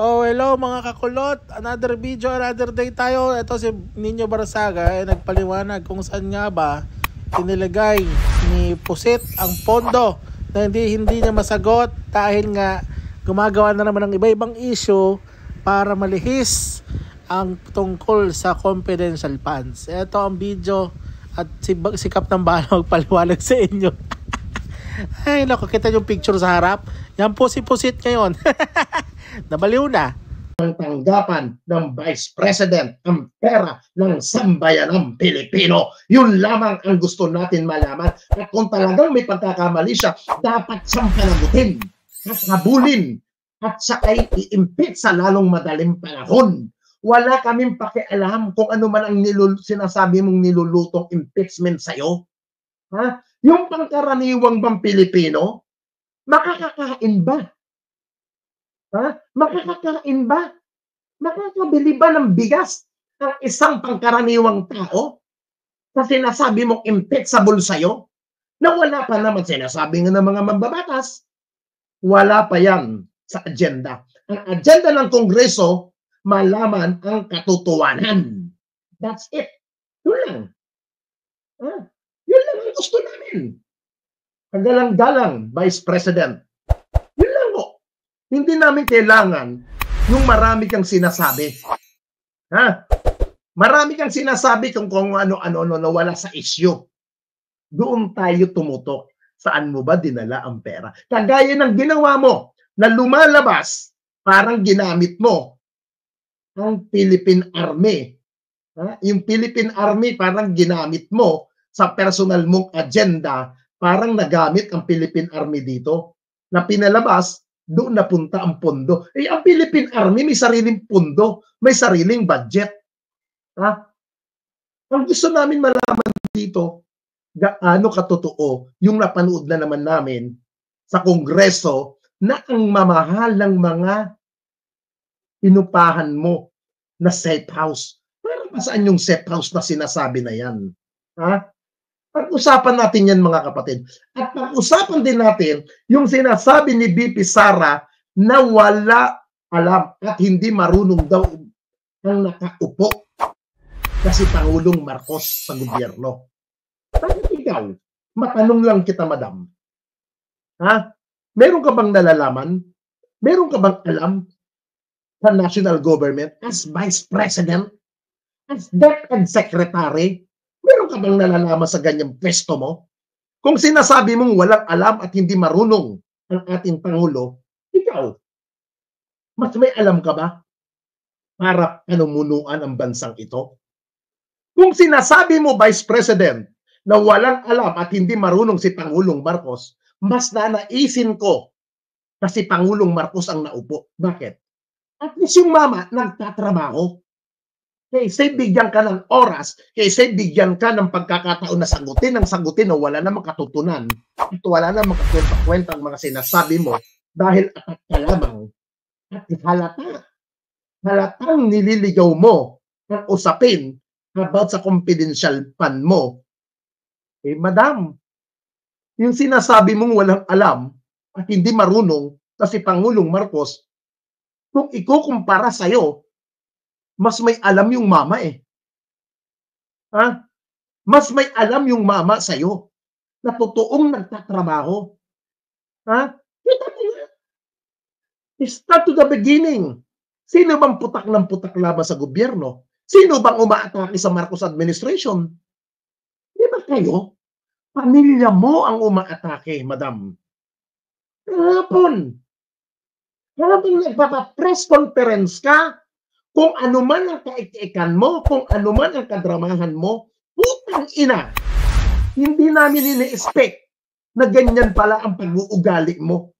So hello mga kakulot, another video, another day tayo. Ito si Nino Barasaga nagpaliwanag kung saan nga ba inilagay ni Pusit ang pondo na hindi niya masagot dahil nga gumagawa na naman ng iba-ibang issue para malihis ang tungkol sa confidential funds. Ito ang video at si Kap ng bahala magpaliwanag sa inyo. Ay naku, kita yung picture sa harap. Yan po si Pusit ngayon. Nabaliw na. Ang tanggapan ng Vice President ang pera ng sambayanang Pilipino. Yun lamang ang gusto natin malaman. At kung talagang may pagkakamali siya, dapat siyang panagutin at habulin at sakay i-impeach sa lalong madaling panahon. Wala kaming pakialam kung ano man ang sinasabi mong nilulutong impeachment sa'yo. Ha? Yung pangkaraniwang bang Pilipino, makakakain ba? Ha? Makakakain ba? Makakabili ba ng bigas ang isang pangkaraniwang tao sa sinasabi mong impeachable sa'yo? Na wala pa naman sinasabi ng mga mambabatas. Wala pa yan sa agenda. Ang agenda ng Kongreso, malaman ang katotohanan. That's it. Yun lang. Ha? Yun lang ang gusto namin. Kagalang-galang, Vice President. Yun lang po. Hindi namin kailangan yung marami kang sinasabi. Ha? Marami kang sinasabi kung ano-ano na wala sa issue. Doon tayo tumutok. Saan mo ba dinala ang pera? Kagaya ng ginawa mo na lumalabas, parang ginamit mo ang Philippine Army. Ha? Yung Philippine Army parang ginamit mo sa personal mong agenda, parang nagamit ang Philippine Army dito. Na pinalabas, doon napunta ang pondo. Eh, ang Philippine Army may sariling pondo, may sariling budget. Ha? Ang gusto namin malaman dito, gaano katotoo yung napanood na naman namin sa Kongreso na ang mamahal ng mga inupahan mo na safe house. Para ba saan yung safe house na sinasabi na yan? Ha? Pag-usapan natin yan mga kapatid. At pag-usapan din natin yung sinasabi ni BP Sara na wala alam at hindi marunong daw ang nakaupo na si Pangulong Marcos sa gobyerno. Bakit ikaw? Matanong lang kita, madam. Ha? Meron ka bang nalalaman? Meron ka bang alam sa national government as Vice President? As DepEd Secretary? Meron ka bang nalalaman sa ganyang pwesto mo? Kung sinasabi mong walang alam at hindi marunong ang ating Pangulo, ikaw, mas may alam ka ba para panumunuan ang bansang ito? Kung sinasabi mo, Vice President, na walang alam at hindi marunong si Pangulong Marcos, mas nanaisin ko na si Pangulong Marcos ang naupo. Bakit? At least yung mama nagtatrabaho. Kaysa bigyan ka ng oras, kaysa bigyan ka ng pagkakataon na sagutin na wala namang katutunan at wala namang kwenta ang mga sinasabi mo dahil atat ka lamang at halatang nililigaw mo ang usapin about sa confidential fund mo. Eh, madam, yung sinasabi mong walang alam at hindi marunong na si Pangulong Marcos, kung ikukumpara sa'yo, mas may alam yung mama eh. Ha? Mas may alam yung mama sa'yo na totoong nagtatrabaho. Ha? Kita mo nga. Start to the beginning. Sino bang putak ng putak laban sa gobyerno? Sino bang umaatake sa Marcos administration? Di ba kayo? Pamilya mo ang umaatake, madam. Kahapon nagpapa-press conference ka, kung ano man ang kaikikan mo, kung ano man ang kadramahan mo, putang ina, hindi namin ini-expect na ganyan pala ang pag-uugali mo.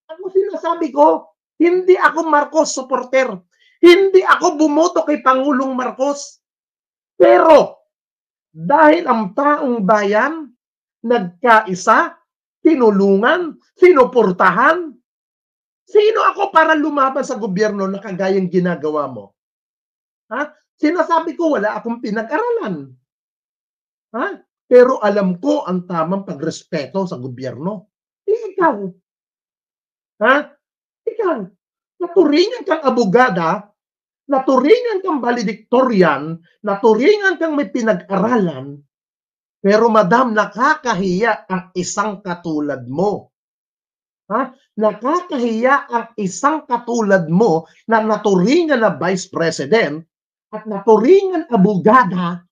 Ano sinasabi ko? Hindi ako Marcos supporter. Hindi ako bumoto kay Pangulong Marcos. Pero, dahil ang taong bayan, nagkaisa, tinulungan, sinuportahan, sino ako para lumaban sa gobyerno na kagayang ginagawa mo? Ha? Sinasabi ko wala akong pinag-aralan. Ha? Pero alam ko ang tamang pagrespeto sa gobyerno. Ikaw. Ha? Ikaw. Naturingan kang abogada, naturingan kang valedictorian, naturingan kang may pinag-aralan, pero madam, nakakahiya ang isang katulad mo. Ha? Nakakahiya ang isang katulad mo na naturingan na Vice President at naturingan abogada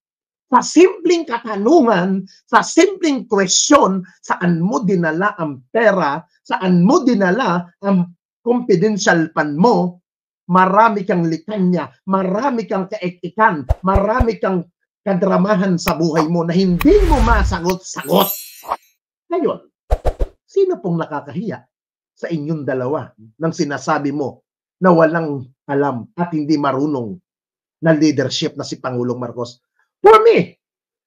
sa simpleng katanungan, sa simpleng question, saan mo dinala ang pera, saan mo dinala ang confidential fund mo, marami kang litanya, marami kang kaikikan, marami kang kadramahan sa buhay mo na hindi mo masagot-sagot. Ngayon, sino pong nakakahiya sa inyong dalawa nang sinasabi mo na walang alam at hindi marunong na leadership na si Pangulong Marcos? For me,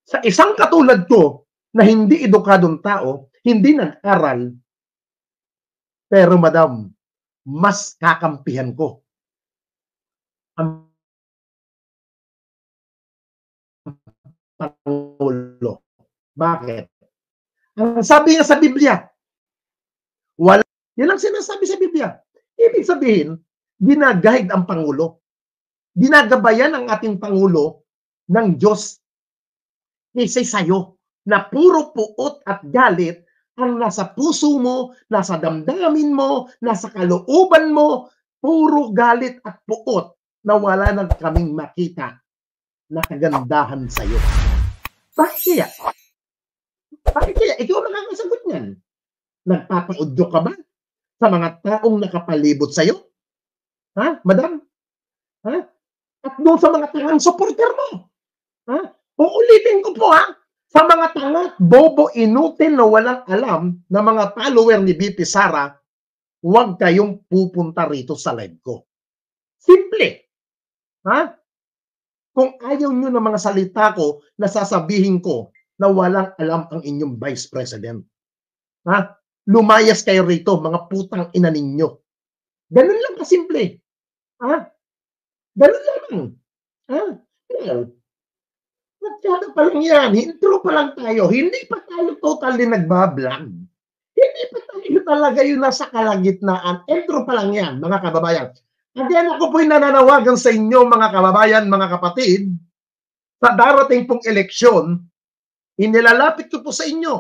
sa isang katulad ko na hindi edukadong tao, hindi nag-aral, pero madam, mas kakampihan ko ang Pangulo. Bakit? Ang sabi niya sa Biblia, wala. Yan ang sinasabi sa Biblia. Ibig sabihin, ginaguide ang Pangulo. Ginagabayan ang ating Pangulo ng Diyos kaysa sa'yo na puro puot at galit ang nasa puso mo, nasa damdamin mo, nasa kalooban mo, puro galit at puot na wala nang kaming makita na kagandahan sa'yo. Bakit kaya? Bakit kaya? Ikaw nakakasagot niyan. Nagpapaudyo ka ba sa mga taong nakapalibot sa'yo? Ha, madam? Ha? At doon sa mga tangang supporter mo? Ha? Uulitin ko po ha, sa mga tanga, bobo, inutil na walang alam na mga follower ni BP Sara, huwag kayong pupunta rito sa live ko. Simple. Ha? Kung ayaw nyo ng mga salita ko, nasasabihin ko na walang alam ang inyong Vice President. Ha? Lumayas kayo rito, mga putang ina ninyo. Ganun lang kasimple. Ha? Ganun lang. Ha? Masyado pa lang yan. Intro pa lang tayo. Hindi pa tayo totally nagbablog. Hindi pa tayo talaga yung nasa kalagitnaan. Intro pa lang yan, mga kababayan. Again, ako po'y nananawagan sa inyo, mga kababayan, mga kapatid, sa darating pong eleksyon, inilalapit ko po sa inyo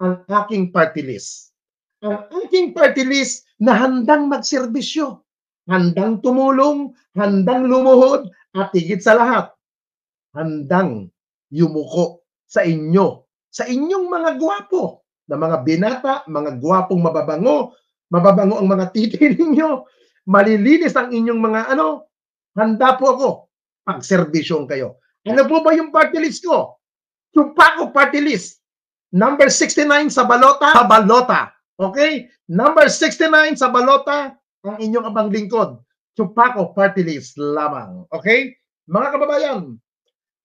ang aking party list. Ang aking party list na handang magserbisyo, handang tumulong, handang lumuhod, at higit sa lahat, handang yumuko sa inyo, sa inyong mga gwapo, na mga binata, mga gwapong mababango ang mga titi ninyo, malilinis ang inyong mga handa po ako, pagserbisyong kayo. Ano po ba yung party list ko? Chupaco party list. Number 69 sa balota. Okay? Number 69 sa balota, ang inyong abang lingkod. Chupaco party list lamang. Okay? Mga kababayan,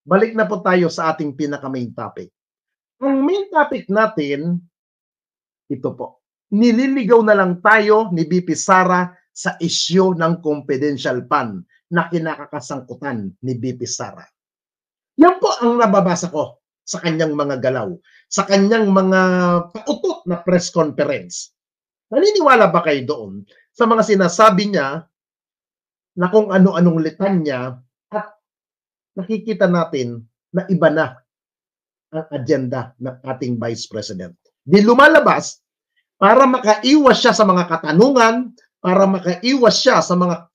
balik na po tayo sa ating pinaka-main topic. Ang main topic natin, ito po. Nililigaw na lang tayo ni BP Sara sa isyu ng confidential fund na kinakasangkutan ni BP Sara. Yan po ang nababasa ko sa kanyang mga galaw, sa kanyang mga pautot na press conference. Naniniwala ba kayo doon sa mga sinasabi niya na kung ano-anong litanya at nakikita natin na iba na ang agenda ng ating Vice President? Di lumalabas para makaiwas siya sa mga katanungan, para makaiwas siya sa mga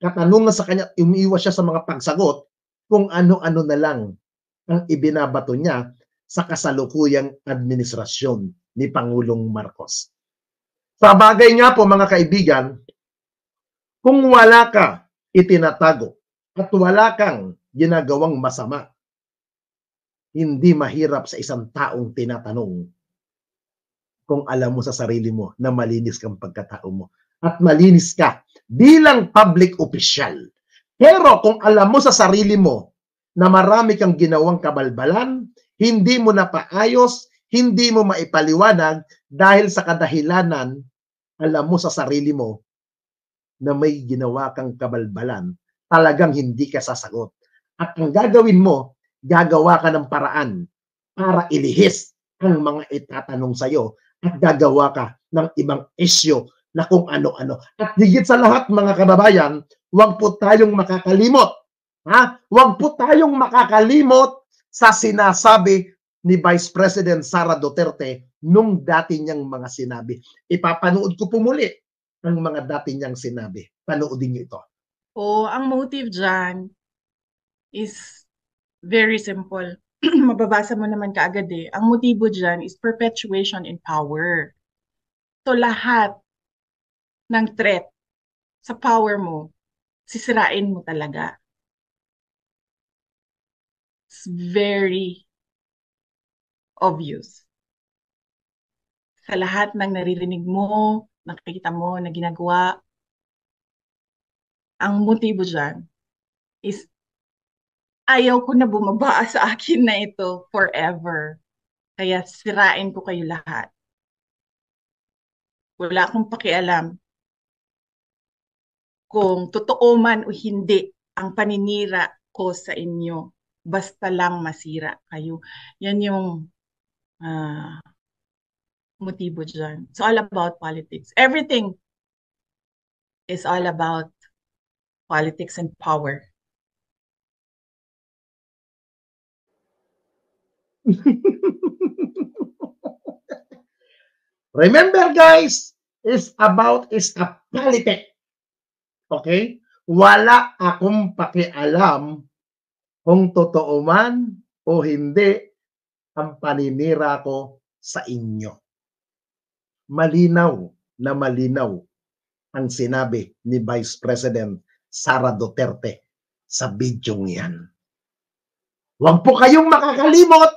katanungan sa kanya, umiiwas siya sa mga pagsagot kung ano-ano na lang ang ibinabato niya sa kasalukuyang administrasyon ni Pangulong Marcos. Sa bagay nga po mga kaibigan, kung wala ka itinatago at wala kang ginagawang masama, hindi mahirap sa isang taong tinatanong kung alam mo sa sarili mo na malinis kang pagkatao mo at malinis ka bilang public official. Pero kung alam mo sa sarili mo na marami kang ginawang kabalbalan, hindi mo napaayos, hindi mo maipaliwanag dahil sa kadahilanan, alam mo sa sarili mo na may ginawa kang kabalbalan, talagang hindi ka sasagot. At ang gagawin mo, gagawa ka ng paraan para ilihis ang mga itatanong sa'yo at gagawa ka ng ibang isyu na kung ano-ano. At higit sa lahat, mga kababayan, huwag po tayong makakalimot. Huwag po tayong makakalimot sa sinasabi ni Vice President Sara Duterte nung dati niyang mga sinabi. Ipapanood ko po muli ang mga dati niyang sinabi. Panoodin niyo ito. Ang motive dyan is very simple. Mababasa mo naman kaagad eh. Ang motibo dyan is perpetuation in power. So lahat ng threat sa power mo, sisirain mo talaga. It's very obvious. Sa lahat ng naririnig mo, nakikita mo na ginagawa, ang motibo dyan is ayaw ko na bumaba sa akin na ito forever. Kaya sirain ko kayo lahat. Wala akong pakialam kung totoo man o hindi ang paninira ko sa inyo. Basta lang masira kayo. Yan yung motibo dyan. It's all about politics. Everything is all about politics and power. Remember guys, is a politics. Okay? Wala akong pakialam kung totoo man o hindi ang paninira ko sa inyo. Malinaw na malinaw ang sinabi ni Vice President Sara Duterte sa bidyong yan. Huwag po kayong makakalimot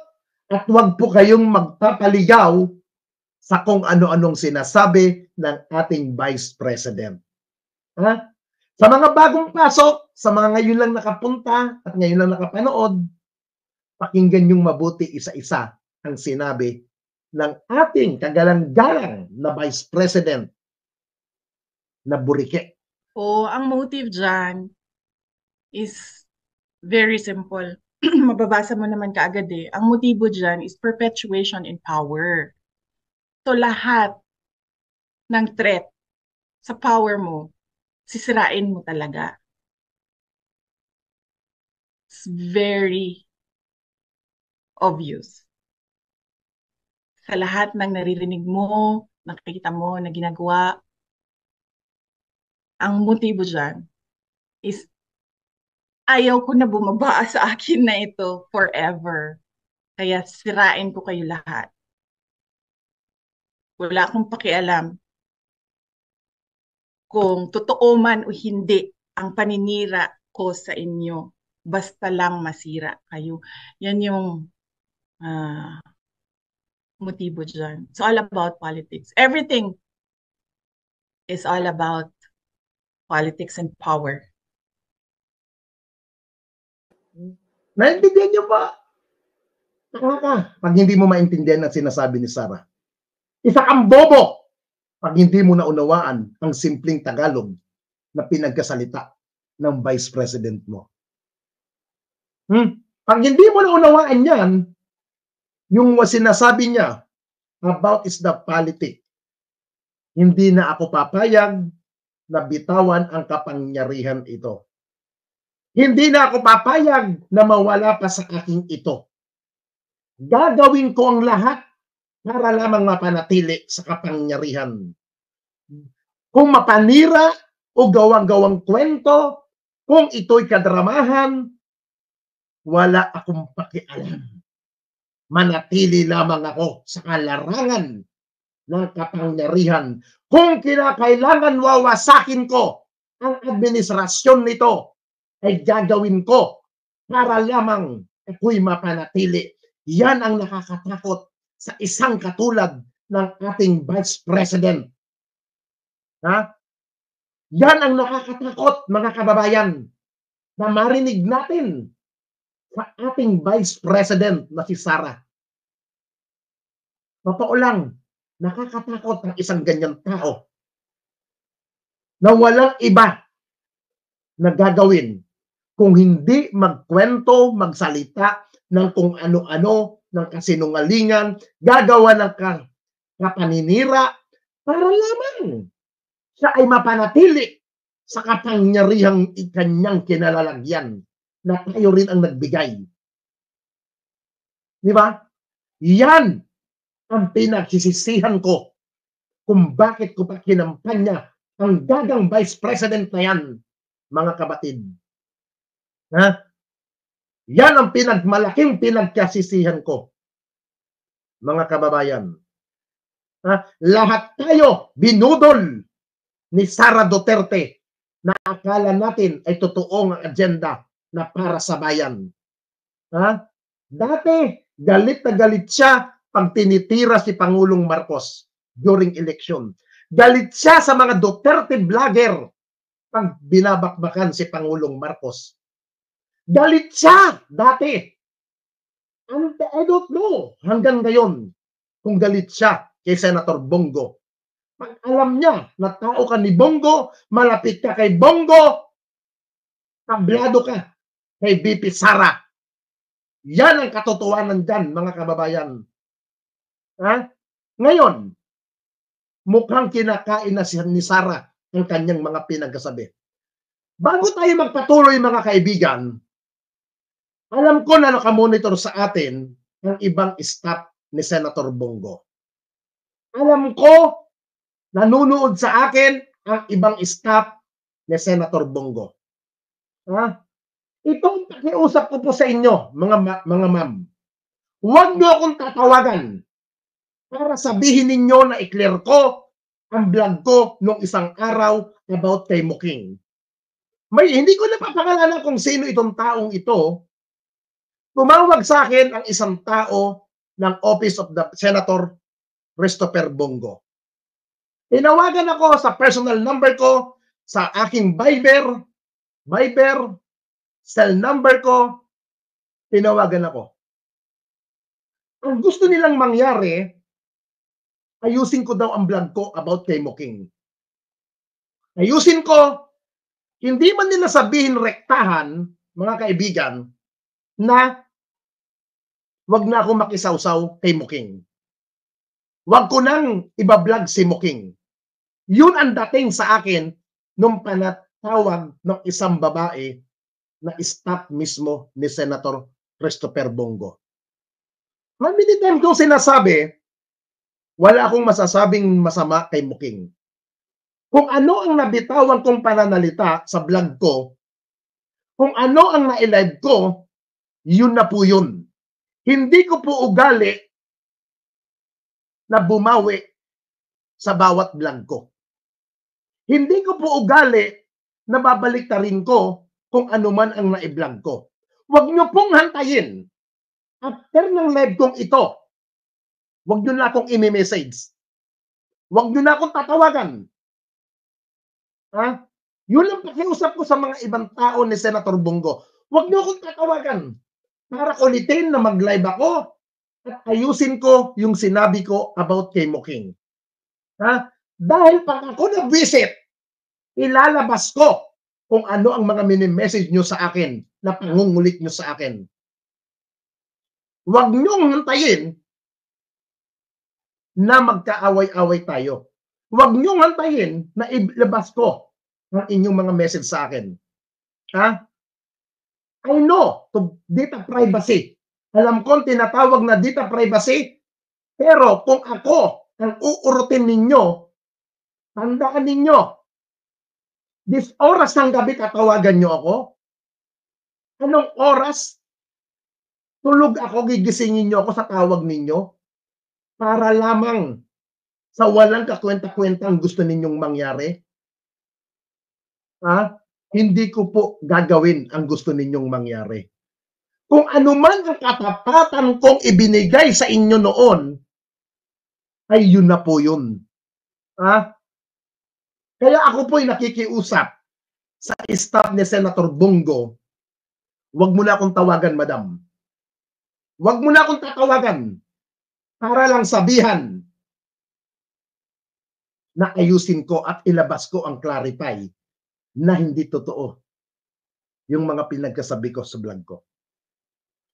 at huwag po kayong magpapaligaw sa kung ano-anong sinasabi ng ating Vice President. Sa mga bagong pasok, sa mga ngayon lang nakapunta at ngayon lang nakapanood, pakinggan yung mabuti isa-isa ang sinabi ng ating kagalang-galang na Vice President na Burike. Ang motive dyan is very simple. Mababasa mo naman kaagad eh. Ang motibo dyan is perpetuation in power. So lahat ng threat sa power mo, sisirain mo talaga. It's very obvious. Sa lahat ng naririnig mo, nakikita mo na ginagawa, ang motibo dyan is ayaw ko na bumaba sa akin na ito forever. Kaya sirain ko kayo lahat. Wala akong pakialam kung totoo man o hindi ang paninira ko sa inyo. Basta lang masira kayo. Yan yung motibo dyan. It's all about politics. Everything is all about politics and power. Naintindihan niyo ba? Taka ka pag hindi mo maintindihan ang sinasabi ni Sara. Isa kang bobo pag hindi mo naunawaan ang simpleng Tagalog na pinagkasalita ng Vice President mo. Pag hindi mo naunawaan yan, yung sinasabi niya about is the politics, hindi na ako papayag na bitawan ang kapangyarihan ito. Hindi na ako papayag na mawala pa sa aking ito. Gagawin ko ang lahat para lamang mapanatili sa kapangyarihan. Kung mapanira o gawang-gawang kwento, kung ito'y kadramahan, wala akong pakialam. Manatili lamang ako sa kalarangan ng kapangyarihan. Kung kinakailangan wawasakin ko ang administrasyon nito, ay gagawin ko para lamang ako'y mapanatili. Yan ang nakakatakot sa isang katulad ng ating Vice President. Yan ang nakakatakot, mga kababayan, na marinig natin sa ating Vice President na si Sara. Totoo lang, nakakatakot ang isang ganyan tao na walang iba na gagawin kung hindi magkwento, magsalita ng kung ano-ano, ng kasinungalingan, gagawa ng kapaninira para lamang siya ay mapanatili sa kapangyarihang kanyang kinalalagyan na tayo rin ang nagbigay. Di ba? Yan ang pinagsisisihan ko kung bakit ko pa kinampanya ang dagang Vice President na yan, mga kapatid. Ha? Yan ang malaking pinagkasisihan ko, mga kababayan. Ha? Lahat tayo binudol ni Sara Duterte na akala natin ay totoong agenda na para sa bayan. Ha? Dati, galit na galit siya pag tinitira si Pangulong Marcos during election. Galit siya sa mga Duterte vlogger pag binabakbakan si Pangulong Marcos. Galit siya dati. And I don't know hanggang ngayon kung galit siya kay Senator Bongo. Pag alam niya na tao ka ni Bongo, malapit ka kay Bongo, tablado ka kay BP Sara. Yan ang katotohanan dyan, mga kababayan. Ha? Ngayon, mukhang kinakain na ni Sara ang kanyang mga pinagkasabi. Bago tayo magpatuloy, mga kaibigan, alam ko na nakamonitor sa atin ang ibang staff ni Senator Bongo. Alam ko nanonood sa akin ang ibang staff ni Senator Bongo. Ha? Itong pakiusap ko po sa inyo, mga ma'am. Huwag niyo akong tatawagan para sabihin ninyo na i-clear ko ang vlog ko nung isang araw about kay Muking. Hindi ko na papangalanan kung sino itong taong ito. Tumawag sa akin ang isang tao ng Office of the Senator Christopher Bongo. Tinawagan ako sa personal number ko, sa aking Viber, cell number ko, tinawagan ako. Ang gusto nilang mangyari, ayusin ko daw ang vlog ko about kay Muking. Ayusin ko, hindi man nila sabihin rektahan, mga kaibigan, na wag na ako makisawsaw kay Muking. Wag ko nang ibablog si Muking. Yun ang dating sa akin nung panatawag ng isang babae na staff mismo ni Senator Christopher Bongo. Many times kong sinasabi, wala akong masasabing masama kay Muking. Kung ano ang nabitawan kong pananalita sa vlog ko, kung ano ang na-live ko, yun na po yun. Hindi ko po ugali na bumawi sa bawat vlog ko. Hindi ko po ugali na babaliktarin ko kung ano man ang na-vlog ko. Huwag nyo pong hantayin. After ng live kong ito, huwag nyo na akong i-message. Huwag nyo na akong tatawagan. Ha? Yun ang pakiusap ko sa mga ibang tao ni Senator Bongo. Huwag nyo akong tatawagan para kulitin na mag-live ako at ayusin ko yung sinabi ko about kay Muking. Ha? Dahil pag ako nag-visit, ilalabas ko kung ano ang mga mini-message nyo sa akin na pangungulit nyo sa akin. Huwag nyong hantayin na magkaaway-away tayo. Huwag nyong hantayin na ilabas ko ang inyong mga message sa akin. Ha? I know to data privacy. Alam ko tinatawag na data privacy. Pero kung ako ang uurutin ninyo, tandaan ninyo, this oras ng gabi tatawagan nyo ako? Anong oras? Tulog ako, gigisingin nyo ako sa tawag ninyo? Para lamang sa walang kakwenta-kwentang gusto ninyong mangyari? Ha? Hindi ko po gagawin ang gusto ninyong mangyari. Kung ano man ang katapatan kong ibinigay sa inyo noon, ay yun na po yun. Ha? Kaya ako po'y nakikiusap sa staff ni Senator Bongo, huwag mo na akong tawagan, madam. Huwag mo na akong tatawagan para lang sabihan na ayusin ko at ilabas ko ang clarify na hindi totoo yung mga pinagkasabi ko sa vlog ko.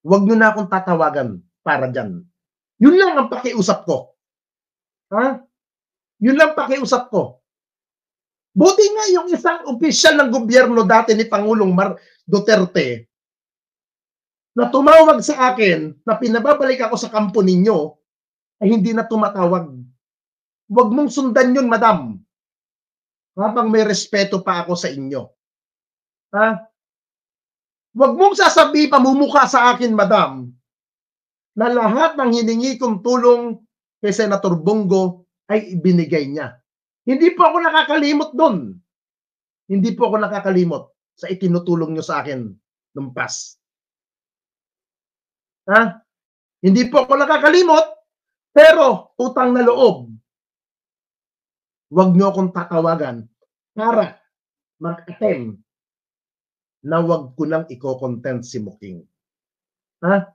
Huwag nyo na akong tatawagan para dyan. Yun lang ang pakiusap ko. Ha? Yun lang pakiusap ko. Buti nga yung isang opisyal ng gobyerno dati ni Pangulong Duterte na tumawag sa akin na pinababalik ako sa kampo ninyo ay hindi na tumatawag. Huwag mong sundan yun, madam. Habang may respeto pa ako sa inyo. Ha? Huwag mong sasabihin, pamumukha sa akin, madam, na lahat ng hiningi kong tulong kay Senator Bongo ay ibinigay niya. Hindi po ako nakakalimot doon. Hindi po ako nakakalimot sa itinutulong nyo sa akin nung past. Ha? Hindi po ako nakakalimot, pero utang na loob. Huwag nyo akong tatawagan para mag-attempt na huwag ko nang i-content si Muking. Ha?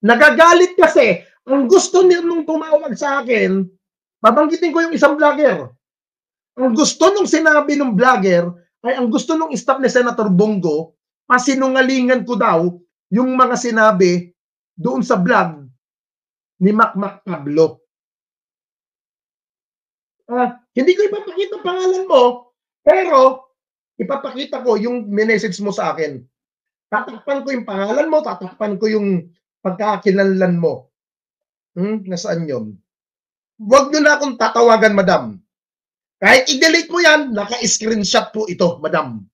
Nagagalit kasi. Ang gusto nung tumawag sa akin, babanggitin ko yung isang vlogger. Ang gusto nung sinabi ng vlogger ay ang gusto nung staff ni Senator Bongo, pasinungalingan ko daw yung mga sinabi doon sa vlog ni Mac Pablo. Hindi ko ipapakita pangalan mo, pero ipapakita ko yung message mo sa akin. Tatakpan ko yung pangalan mo, tatakpan ko yung pagkakinalan mo. Nasaan yun? Huwag nyo na akong tatawagan, madam. Kahit i-delete mo yan, naka-screenshot po ito, madam.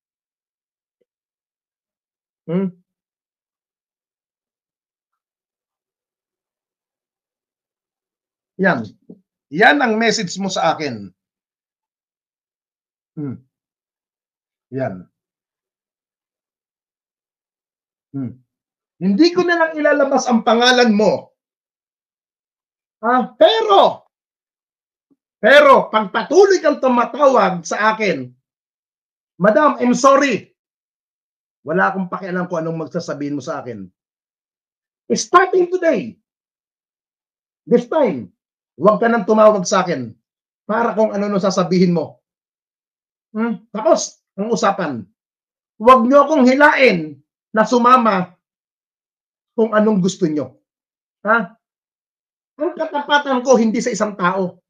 Yan. Yan ang message mo sa akin. Yan. Hindi ko na lang ilalabas ang pangalan mo. Pero pag patuloy kang tumatawag sa akin, madam, I'm sorry. Wala akong pakialam kung anong magsasabihin mo sa akin. Starting today, this time, huwag ka nang tumawag sa akin para kung ano sasabihin mo. Tapos, ang usapan, huwag nyo akong hilain na sumama kung anong gusto nyo. Ang katapatan ko hindi sa isang tao.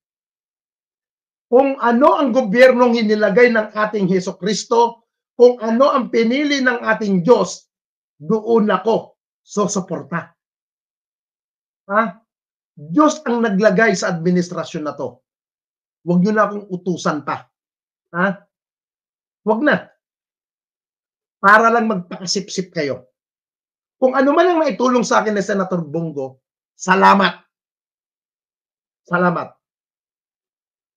Kung ano ang gobyernong hinilagay ng ating Hesukristo, kung ano ang pinili ng ating Diyos, doon ako susuporta. Diyos ang naglagay sa administrasyon na to. Huwag nyo na akong utusan pa. Huwag na. Para lang magpakasip-sip kayo. Kung ano man ang maitulong sa akin ni Senator Bongo, salamat. Salamat.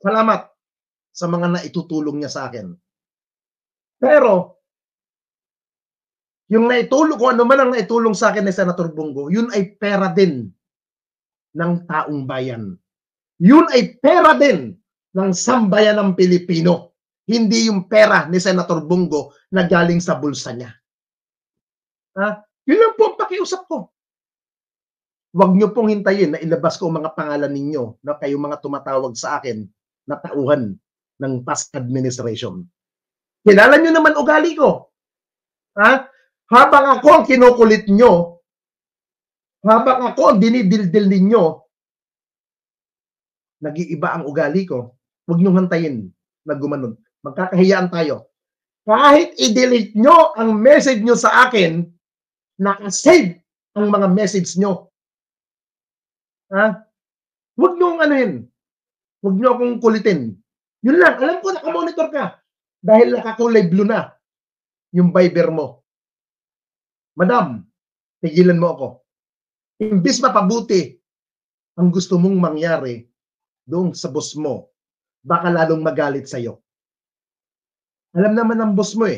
Salamat sa mga naitutulong niya sa akin. Pero, yung naitulong, kung ano man ang naitulong sa akin ni Senator Bongo, yun ay pera din ng taong bayan. Yun ay pera din ng sambayanang Pilipino. Hindi yung pera ni Senator Bongo na galing sa bulsa niya. Yun lang po ang pakiusap ko. Huwag nyo pong hintayin na ilabas ko ang mga pangalan ninyo na kayong mga tumatawag sa akin na tauhan ng past administration. Kilala nyo naman ugali ko. Habang ako ang kinukulit nyo, habang ako ang dinidildil ninyo, nag-iiba ang ugali ko. Huwag nyo hantayin na gumanon. Magkakahiyaan tayo. Kahit i-delete nyo ang message nyo sa akin, nakasave ang mga message nyo. Huwag nyo anuhin. Huwag nyo akong kulitin. Yun lang. Alam ko, nakamonitor ka. Dahil nakakulay blue na yung Viber mo. Madam, tigilan mo ako. Imbis mapabuti ang gusto mong mangyari doon sa boss mo, baka lalong magalit sa'yo. Alam naman ng boss mo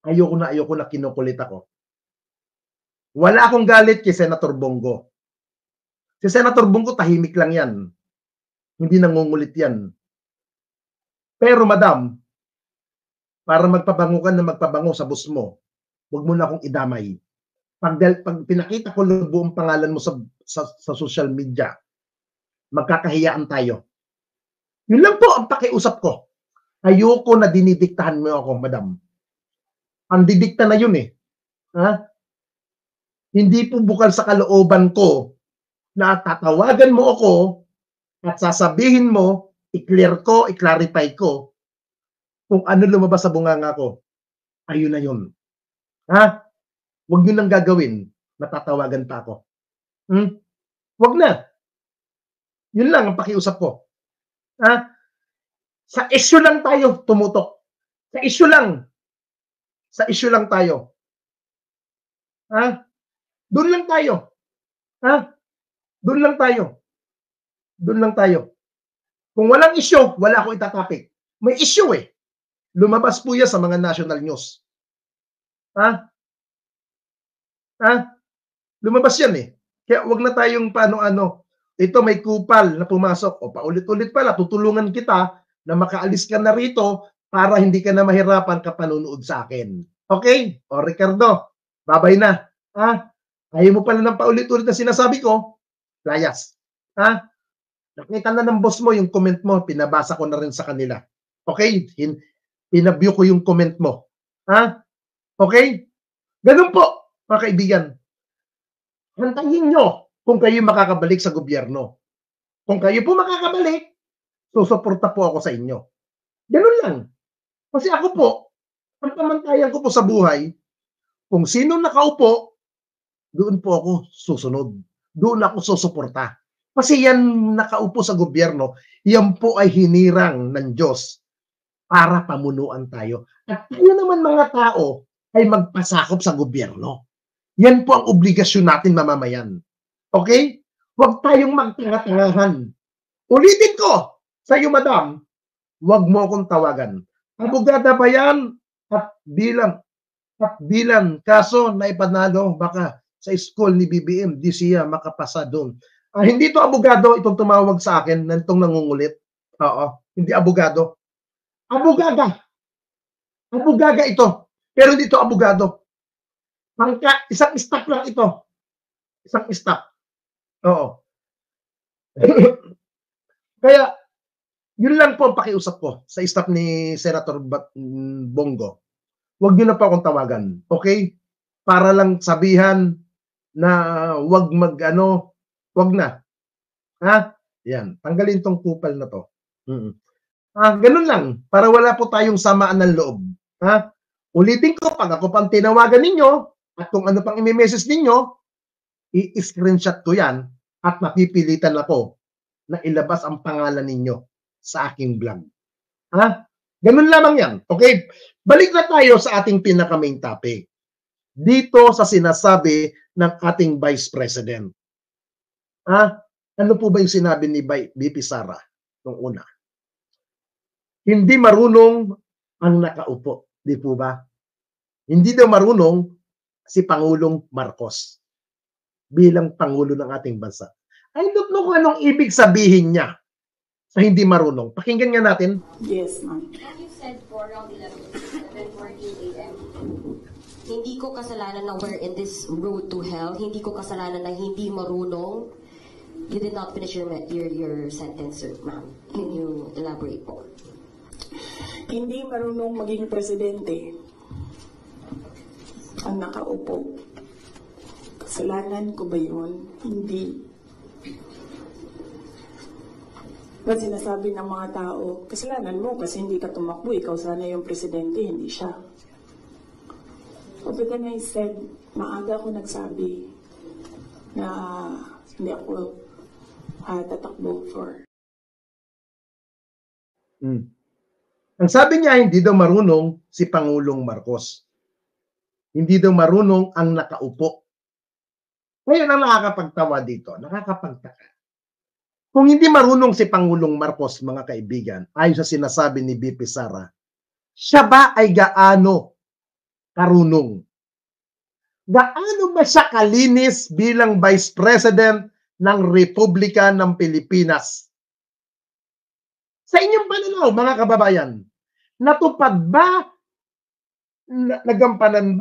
ayoko na kinukulit ako. Wala akong galit kay Senator Bongo. Si Senator Bongo tahimik lang yan. Hindi nangungulit yan. Pero madam, para magpabango ka na magpabango sa boss mo, huwag mo na akong idamay. Pag pinakita ko yung buong pangalan mo sa social media, magkakahiyaan tayo. Yun lang po ang pakiusap ko. Ayoko na dinidiktahan mo ako, madam. Ang didikta na yun Hindi po bukal sa kalooban ko na tatawagan mo ako at sasabihin mo, i-clear ko, i-clarify ko kung ano lumabas sa bunganga ko, ayun na yun. Ha? Huwag nyo nang gagawin, natatawagan pa ako. Huwag na. Yun lang ang pakiusap ko. Ha? Sa issue lang tayo tumutok. Sa issue lang. Sa issue lang tayo. Ha? Doon lang tayo. Ha? Doon lang tayo. Doon lang tayo. Kung walang issue, wala akong itatapik. May issue eh. Lumabas po yan sa mga national news. Ha? Ha? Lumabas yan eh. Kaya wag na tayong paano-ano. Ito may kupal na pumasok. O paulit-ulit pala, tutulungan kita na makaalis ka na rito para hindi ka na mahirapan kapanunood sa akin. Okay? O Ricardo, babay na. Ha? Ayaw mo pala ng paulit-ulit na sinasabi ko, layas. Ha? Nakita na ng boss mo yung comment mo, pinabasa ko na rin sa kanila. Okay? Pinabview ko yung comment mo. Ha? Okay? Ganun po, mga kaibigan. Hantayin nyo kung kayo makakabalik sa gobyerno. Kung kayo po makakabalik, susuporta po ako sa inyo. Ganun lang. Kasi ako po, ang pamantayan ko po sa buhay, kung sino nakaupo, doon po ako susunod. Doon ako susuporta. Kasi yan nakaupo sa gobyerno, yan po ay hinirang ng Diyos para pamunuan tayo. At tayo naman mga tao ay magpasakop sa gobyerno. Yan po ang obligasyon natin mamamayan. Okay? Huwag tayong magtanga-tangahan. Ulitin ko sa iyo, madam, huwag mo akong tawagan. Abogada ba yan? At bilang kaso na ipanalo, baka sa school ni BBM, di siya makapasa doon. Hindi to abogado itong tumawag sa akin na itong nangungulit. Oo, hindi abogado. Abogada. Abogaga ito. Pero hindi ito abogado. Isang staff lang ito. Isang staff. Oo. Kaya, yun lang po ang pakiusap ko sa staff ni Senator Bongo. Huwag nyo na po akong tawagan. Okay? Para lang sabihan na huwag huwag na. Ha? Yan. Tanggalin tong kupal na to. Ganun lang. Para wala po tayong samaan ng loob. Ha? Ulitin ko, pag ako pang tinawagan ninyo, at kung ano pang i-message ninyo, i-screenshot ko yan at mapipilitan ako na ilabas ang pangalan ninyo sa aking vlog. Ha? Ganun lamang yan. Okay? Balik na tayo sa ating pinaka-main topic. Dito sa sinasabi ng ating Vice President. Ano po ba yung sinabi ni VP Sara nung una? Hindi marunong ang nakaupo. Di po ba? Hindi daw marunong si Pangulong Marcos bilang Pangulo ng ating bansa. I don't know kung anong ibig sabihin niya sa hindi marunong. Pakinggan nga natin. Yes, ma'am. You said for around 11:14 a.m. Hindi ko kasalanan na we're in this road to hell. Hindi ko kasalanan na hindi marunong. You did not finish your sentence, ma'am. Can you elaborate po? Hindi marunong maging presidente ang nakaupo. Kasalanan ko ba yun? Hindi. Ba't sinasabi ng mga tao, kasalanan mo kasi hindi ka tumakbo, ikaw sana yung presidente, hindi siya. But then I said, maaga ako nagsabi na hindi ako tatakbo for. Ang sabi niya, hindi daw marunong si Pangulong Marcos. Hindi daw marunong ang nakaupo. Ngayon ang nakakapagtawa dito, nakakapagtaka. Kung hindi marunong si Pangulong Marcos, mga kaibigan, ayon sa sinasabi ni VP Sara, siya ba ay gaano karunong? Gaano ba siya kalinis bilang Vice President ng Republika ng Pilipinas? Sa inyong pananaw, mga kababayan, natupad ba? Nagampanan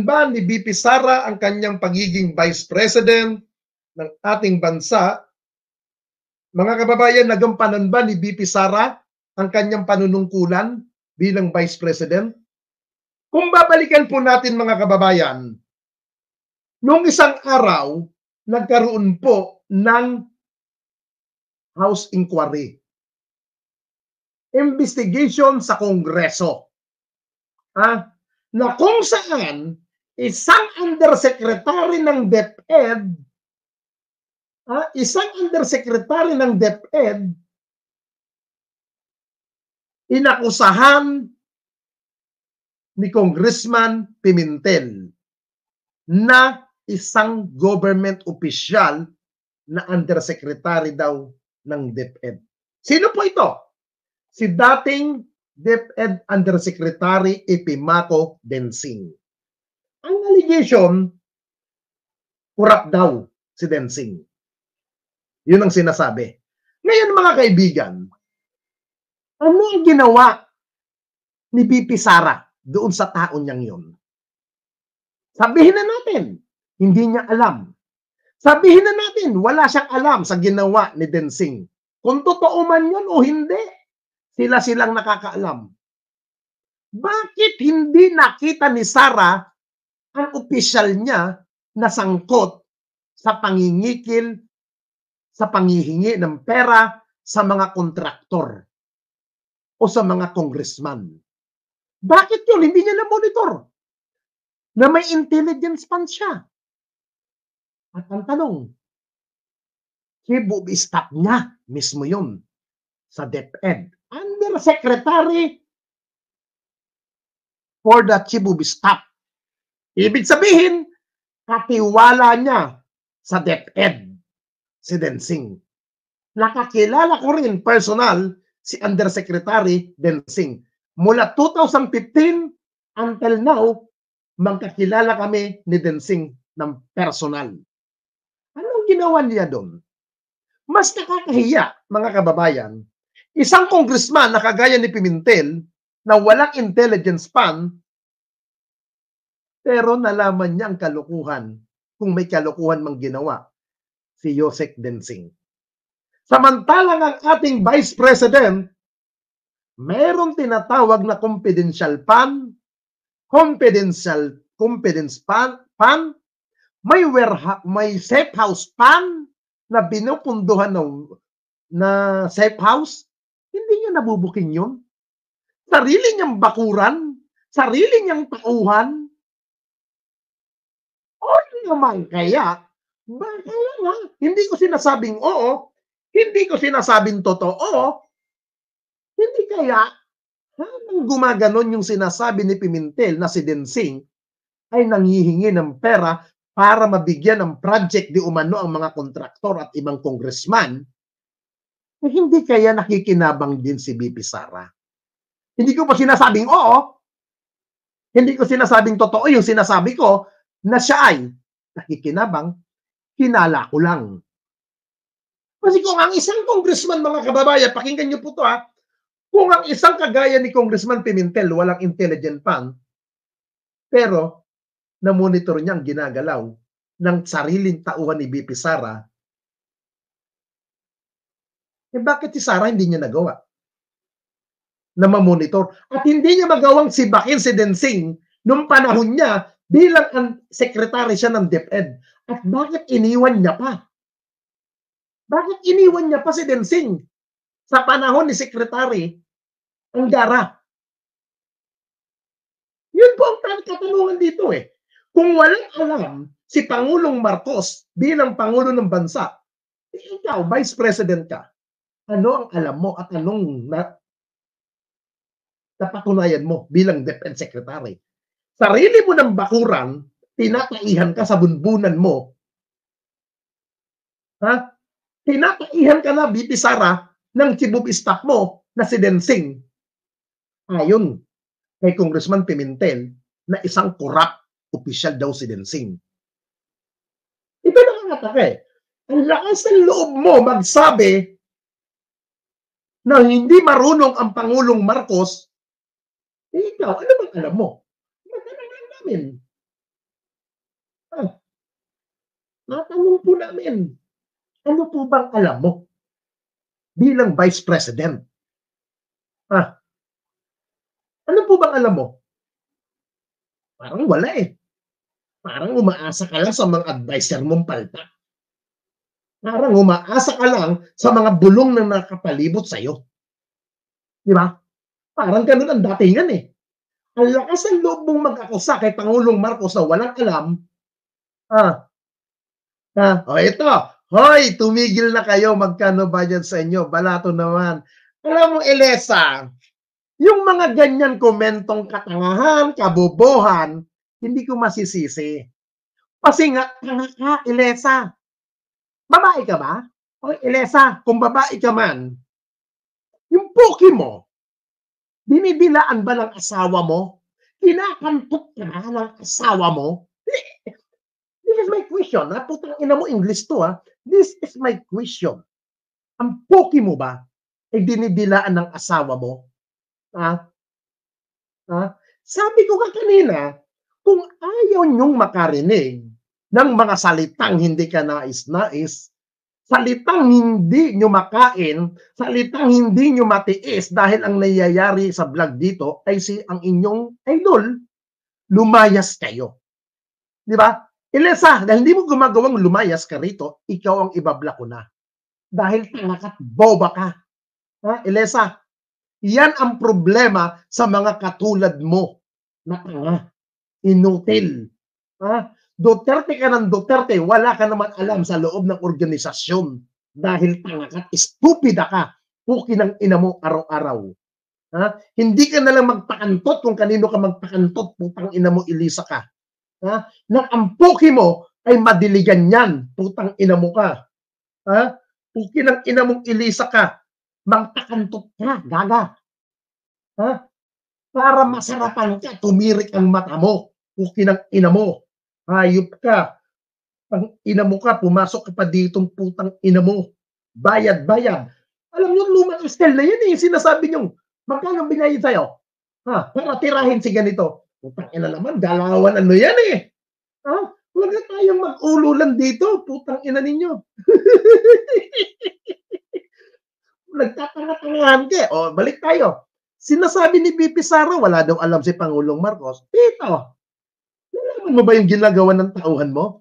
ba ni VP Sara ang kanyang pagiging Vice President ng ating bansa? Mga kababayan, nagampanan ba ni VP Sara ang kanyang panunungkulan bilang Vice President? Kung babalikan po natin, mga kababayan, noong isang araw, nagkaroon po ng House Inquiry investigation sa Kongreso. Na kung saan isang undersecretary ng DepEd, inakusahan ni Congressman Pimentel na isang government official na undersecretary daw ng DepEd. Sino po ito? Si dating DepEd Undersecretary Epimaco Densing. Ang allegation, kurap daw si Densing. Yun ang sinasabi. Ngayon mga kaibigan, ano ang ginawa ni VP Sara doon sa tao niyang yun? Sabihin na natin, hindi niya alam. Sabihin na natin, wala siyang alam sa ginawa ni Densing. Kung totoo man yun o hindi, sila silang nakakaalam. Bakit hindi nakita ni Sara ang opisyal niya na sangkot sa pangingikil, sa panghihingi ng pera sa mga kontraktor o sa mga congressman? Bakit yun? Hindi niya na-monitor na may intelligence pan siya. At ang tanong, chief of staff niya mismo yun sa DepEd. Undersecretary for the chief of staff. Ibig sabihin, katiwala niya sa DepEd si Densing. Nakakilala ko rin personal si Undersecretary Densing. Mula 2015 until now, magkakilala kami ni Densing ng personal. Anong ginawa niya doon? Mas nakakahiya, mga kababayan, isang congressman na kagaya ni Pimentel na walang intelligence pan, pero nalaman niya ang kalukuhan kung may kalukuhan mang ginawa si Yosek Densing. Samantalang ang ating Vice President, mayroong tinatawag na confidential pan, confidence pan, may safe house pan na binupunduhan na safe house. Hindi niya nabubuking yun. Sarili niyang bakuran, sarili niyang tauhan. O naman kaya, hindi ko sinasabing oo, hindi ko sinasabing totoo, hindi kaya habang gumaganon yung sinasabi ni Pimentel na si Densing ay nanghihingi ng pera para mabigyan ng project di umano ang mga kontraktor at ibang congressman, eh, hindi kaya nakikinabang din si VP Sara. Hindi ko pa sinasabing oo, hindi ko sinasabing totoo yung sinasabi ko na siya ay nakikinabang, hinala ko lang. Kasi kung ang isang congressman, mga kababayan, pakinggan niyo po to ha, kung ang isang kagaya ni Congressman Pimentel walang intelligent pan, pero na-monitor niya ang ginagalaw ng sariling tauhan ni VP Sara, eh bakit si Sara hindi niya nagawa na ma-monitor? At hindi niya magawang sibakin si Densing nung panahon niya bilang ang sekretary siya ng DepEd. At bakit iniwan niya pa? Bakit iniwan niya pa si Densing sa panahon ni Secretary Angara? Yun po ang katanungan dito eh. Kung walang alam si Pangulong Marcos bilang Pangulo ng Bansa, ikaw, Vice President ka, ano ang alam mo at anong napatunayan mo bilang DepEd Secretary? Sarili mo ng bakuran, tinataihan ka sa bunbunan mo. Ha? Tinataihan ka na, VP Sara, ng chief of staff mo na si Densing. Ayon kay Congressman Pimentel na isang corrupt official daw si Densing. Ito nakakataka eh. Ang lakas ng loob mo magsabi na hindi marunong ang Pangulong Marcos, eh ikaw, ano bang alam mo? Matanong namin. Matanong po namin. Ano po bang alam mo bilang Vice President? Ano po bang alam mo? Parang wala eh. Parang umaasa ka lang sa mga advisor mong palta. Parang umaasa ka lang sa mga bulong na nakapalibot sa'yo. Di ba? Parang ganun ang datingan eh. Ang lakas ng loob mong mag-akusa kay Pangulong Marcos na walang alam, o ito, hoy, tumigil na kayo, magkano ba dyan sa inyo? Balato naman. Alam mo, Elesa, yung mga ganyan komentong katangahan, kabobohan, hindi ko masisisi. Kasi nga, tanga ka, Elesa. Babae ka ba? O Elesa, kung babae ka man, yung poki mo, dinidilaan ba ng asawa mo? Kinakantot ka na ng asawa mo? This is my question. Putang ina mo, English to ha. This is my question. Ang poki mo ba ay dinidilaan ng asawa mo? Sabi ko ka kanina, kung ayaw nyong makarinig ng mga salitang hindi ka nais-nais, salitang hindi nyo makain, salitang hindi nyo matiis dahil ang nangyayari sa vlog dito ay ang inyong idol, lumayas kayo. Di ba? Elesa, dahil hindi mo gumagawang lumayas ka rito, ikaw ang ibabla ko na. Dahil tangakat boba ka. Elesa, yan ang problema sa mga katulad mo na tanga, inutil. Duterte ka ng Duterte, wala ka naman alam sa loob ng organisasyon dahil tangakat, estupida ka, puki ng ina mo araw-araw. Hindi ka nalang magpakantot kung kanino ka magpakantot, putang ina mo, Elisa ka. Nang ang puki mo ay madiligan yan, putang ina mo ka. Puki ng ina mong Elisa ka, magpakantot ka, gaga. Para masarapan ka, tumirik ang mata mo, puki ng ina mo. Hayop ka. Pang ina mo ka, pumasok ka pa ditong putang ina mo. Bayad-bayad. Alam nyo, lumang style na yan eh. Sinasabi nyo, magkano binayad sa'yo? Para tirahin si ganito. Putang ina naman, galawan ano yan eh. Huwag na tayong mag-ululan dito. Putang ina ninyo. Nagtatanga-tangahan ka. O, balik tayo. Sinasabi ni BP Sara, wala daw alam si Pangulong Marcos. Tito, nalaman mo ba yung ginagawa ng tauhan mo?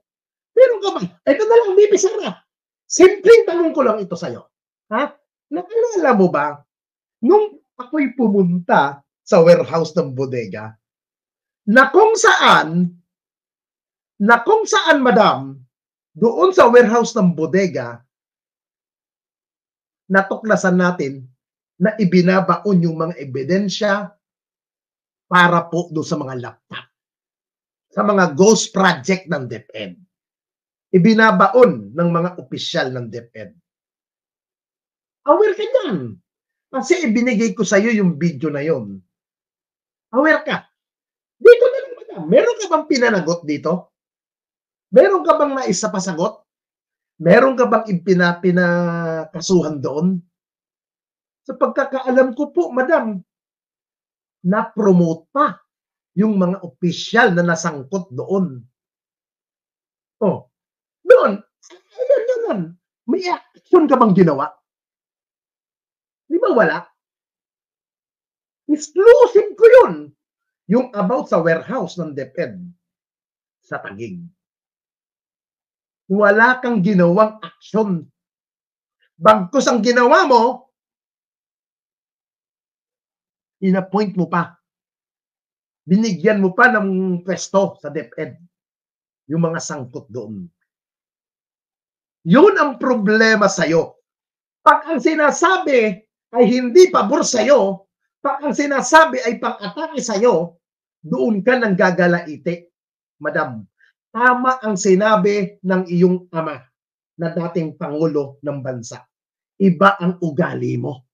Meron ka ba? Ito na lang, BP Sara. Simpleng tanong ko lang ito sa'yo. Nakilala mo ba, nung ako'y pumunta sa warehouse ng bodega, na kung saan, madam, doon sa warehouse ng bodega, natuklasan natin na ibinabaon yung mga ebidensya para po doon sa mga laptop, sa mga ghost project ng DepEd. Ibinabaon ng mga opisyal ng DepEd. Aware ka dyan. Kasi ibinigay ko sa iyo yung video na yon. Aware ka. Dito na lang, madam. Meron ka bang pinanagot dito? Meron ka bang naisapasagot? Meron ka bang pinakasuhan doon? Sa pagkakaalam ko po, madam, na-promote pa yung mga opisyal na nasangkot doon. Doon, ayun, may action ka bang ginawa? Di ba wala? Exclusive ko yun. Yung about sa warehouse ng DepEd sa Taguig. Wala kang ginawang action. Bagkus ang ginawa mo, in-appoint mo pa. Binigyan mo pa ng pwesto sa DepEd. Yung mga sangkot doon. Yun ang problema sa'yo. Pag ang sinasabi ay hindi pabor sa'yo, pag ang sinasabi ay pang-atake sa'yo, doon ka nang gagalaite. Madam, tama ang sinabi ng iyong ama na dating Pangulo ng bansa. Iba ang ugali mo.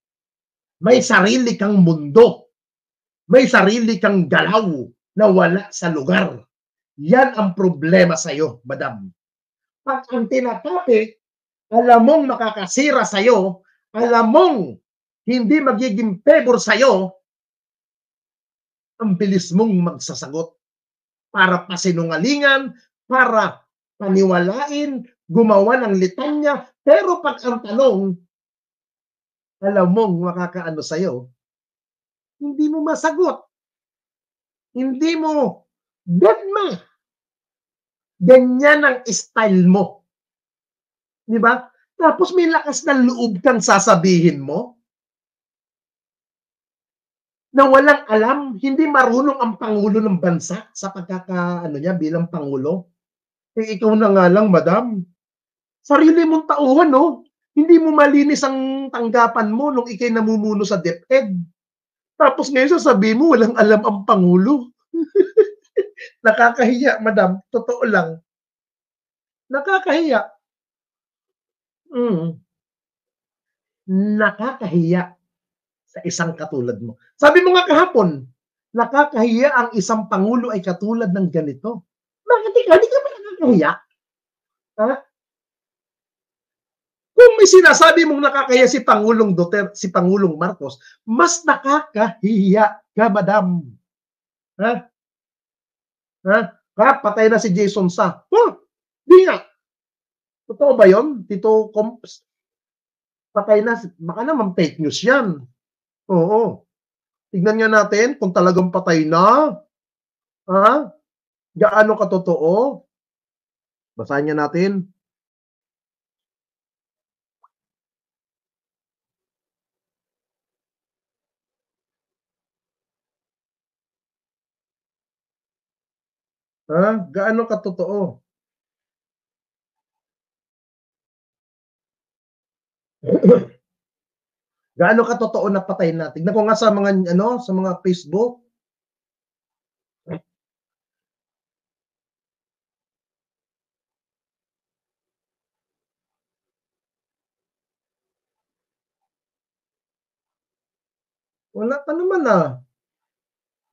May sarili kang mundo. May sarili kang galaw na wala sa lugar. Yan ang problema sa'yo, madam. Pag ang tinatapik, alam mong makakasira sa'yo, alam mong hindi magiging favor sa'yo, ang bilis mong magsasagot para pasinungalingan, para paniwalain, gumawa ng litanya. Pero pag ang tanong, alam mong makakaano sa'yo, hindi mo masagot. Hindi mo, deadma. Ganyan ang style mo. Di ba? Tapos may lakas ng loob kang sasabihin mo. na walang alam, hindi marunong ang Pangulo ng bansa sa pagkakaano niya bilang Pangulo. Eh, ikaw na nga lang, madam. Sarili mong tauhan, no? Hindi mo malinis ang tanggapan mo nung ikay namumuno sa DepEd. Tapos ngayon sasabihin mo, walang alam ang Pangulo. Nakakahiya, madam. Totoo lang. Nakakahiya. Nakakahiya sa isang katulad mo. Sabi mo nga kahapon, nakakahiya ang isang Pangulo ay katulad ng ganito. Bakit ikaw? Hindi ka ba nakakahiya? Ha? Kung may sinasabi mong nakakahiya si Pangulong Duterte, si Pangulong Marcos, mas nakakahiya ka, madam. Ha? Ha? Patay na si Jason Sa. Di nga. Totoo ba yun? Tito Comps? Patay na. Baka naman fake news yan. Oo. Tignan nga natin kung talagang patay na. Ha? Gaano katotoo? Basahin niya natin. Ha? Gaano katotoo? Gaano katotoo na patay na? Tignan ko nga sa mga sa mga Facebook. Wala pa naman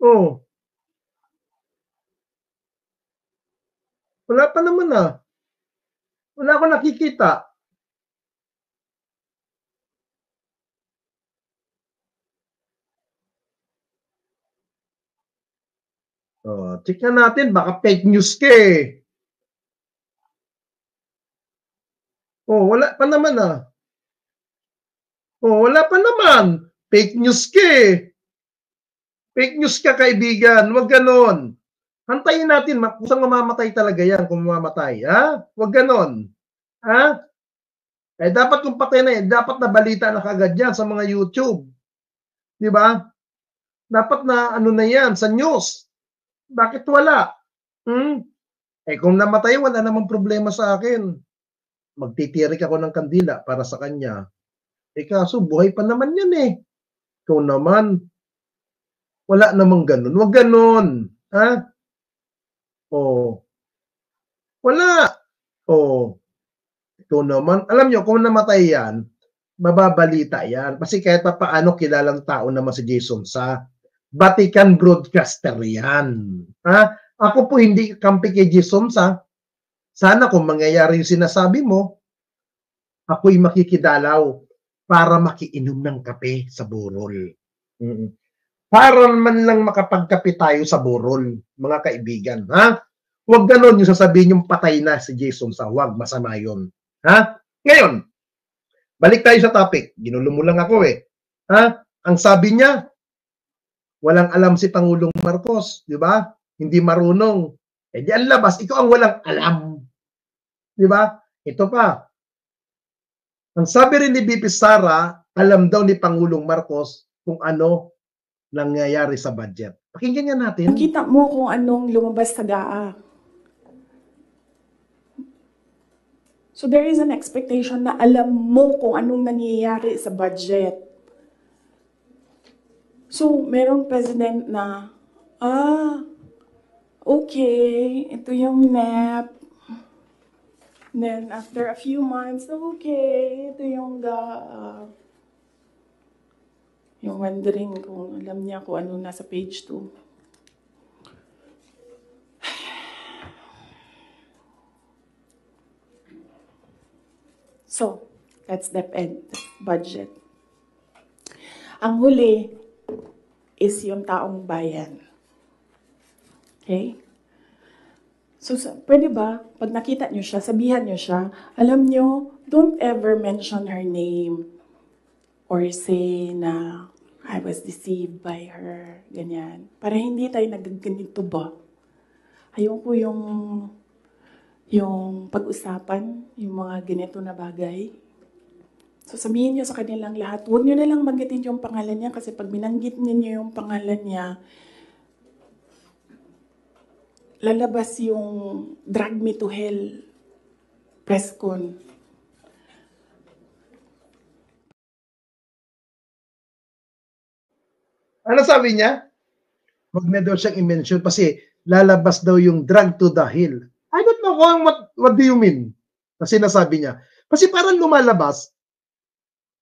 Oh. Wala pa naman Wala akong nakikita. Check na natin, baka fake news ka eh. Wala pa naman wala pa naman. Fake news ka eh. Fake news ka, kaibigan. Huwag ganon. Hantayin natin, kusang mamamatay talaga yan kung mamamatay. Ha? Huwag ganon. Ha? Eh, dapat kung patay na yan, dapat na balita na kagad yan sa mga YouTube. Di ba? Dapat na na yan, sa news. Bakit wala? Eh, kung namatay, wala namang problema sa akin. Magtitirik ako ng kandila para sa kanya. Eh, kaso buhay pa naman yan eh. Ikaw naman. Wala namang ganun. Huwag ganun. Ha? Wala. Ikaw naman. Alam nyo, kung namatay yan, mababalita yan. Kasi kahit pa paano kilalang tao naman si Jason Sa. Vatican broadcaster yan. Ha? Ako po hindi kampi kay Jason Sa. Sana kung mangyayari yung sinasabi mo, ako'y makikidalaw para makiinom ng kape sa burol. Para man lang makapagkape tayo sa burol, mga kaibigan. Ha? Huwag ganon yung sasabihin yung patay na si Jason Sa. Huwag, masama yun. Ha? Ngayon, balik tayo sa topic. Ginulo mo lang ako eh. Ha? Ang sabi niya, walang alam si Pangulong Marcos. Di ba? Hindi marunong. Eh di ang labas, ikaw ang walang alam. Di ba? Ito pa. Ang sabi rin ni BP Sara, alam daw ni Pangulong Marcos kung ano nangyayari sa budget. Pakinggan nga natin. Nakita mo kung anong lumabas sa GAA. So there is an expectation na alam mo kung anong nangyayari sa budget. So merong president na, okay, ito yung NEP. Then after a few months, okay, ito yung GAA. Yung wondering kung alam niya kung ano nasa page 2. So, that's DepEd budget. Ang huli is yung taong bayan. Okay? So, pwede ba, pag nakita nyo siya, sabihan nyo siya, alam nyo, don't ever mention her name or say na I was deceived by her, ganyan. Para hindi tayo nagaganito ba? Ayoko yung pag-usapan, yung mga ganito na bagay. So sabihin niyo sa kanilang lahat, huwag niyo na lang banggitin yung pangalan niya kasi pag binanggit niyo yung pangalan niya, lalabas yung Drag Me to Hell press con. Ano sabi niya? Huwag na daw siyang i-mention kasi lalabas daw yung drag to the hill. I don't know what do you mean? Kasi nasabi niya. Kasi parang lumalabas,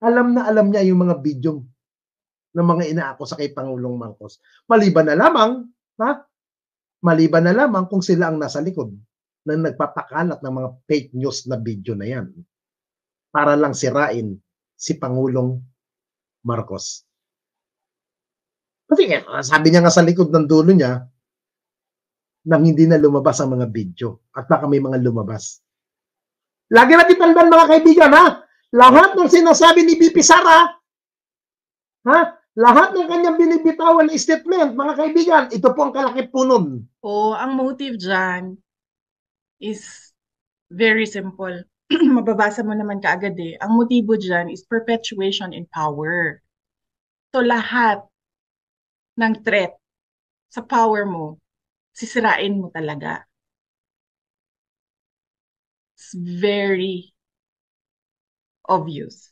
alam na alam niya yung mga video ng mga inaako sa kay Pangulong Marcos. Maliban na lamang kung sila ang nasa likod na nagpapakalat ng mga fake news na video na yan para lang sirain si Pangulong Marcos. Kasi sabi niya nga sa likod ng dulo niya nang hindi na lumabas ang mga video at baka may mga lumabas. Lagi natin tandaan mga kaibigan lahat ng sinasabi ni BP Sara, lahat ng kanyang binibitawan na statement, mga kaibigan, ito po ang kalakip po nun. Ang motive dyan is very simple. Mababasa mo naman kaagad eh. Ang motibo dyan is perpetuation in power. So lahat ng threat sa power mo, sisirain mo talaga. It's very obvious.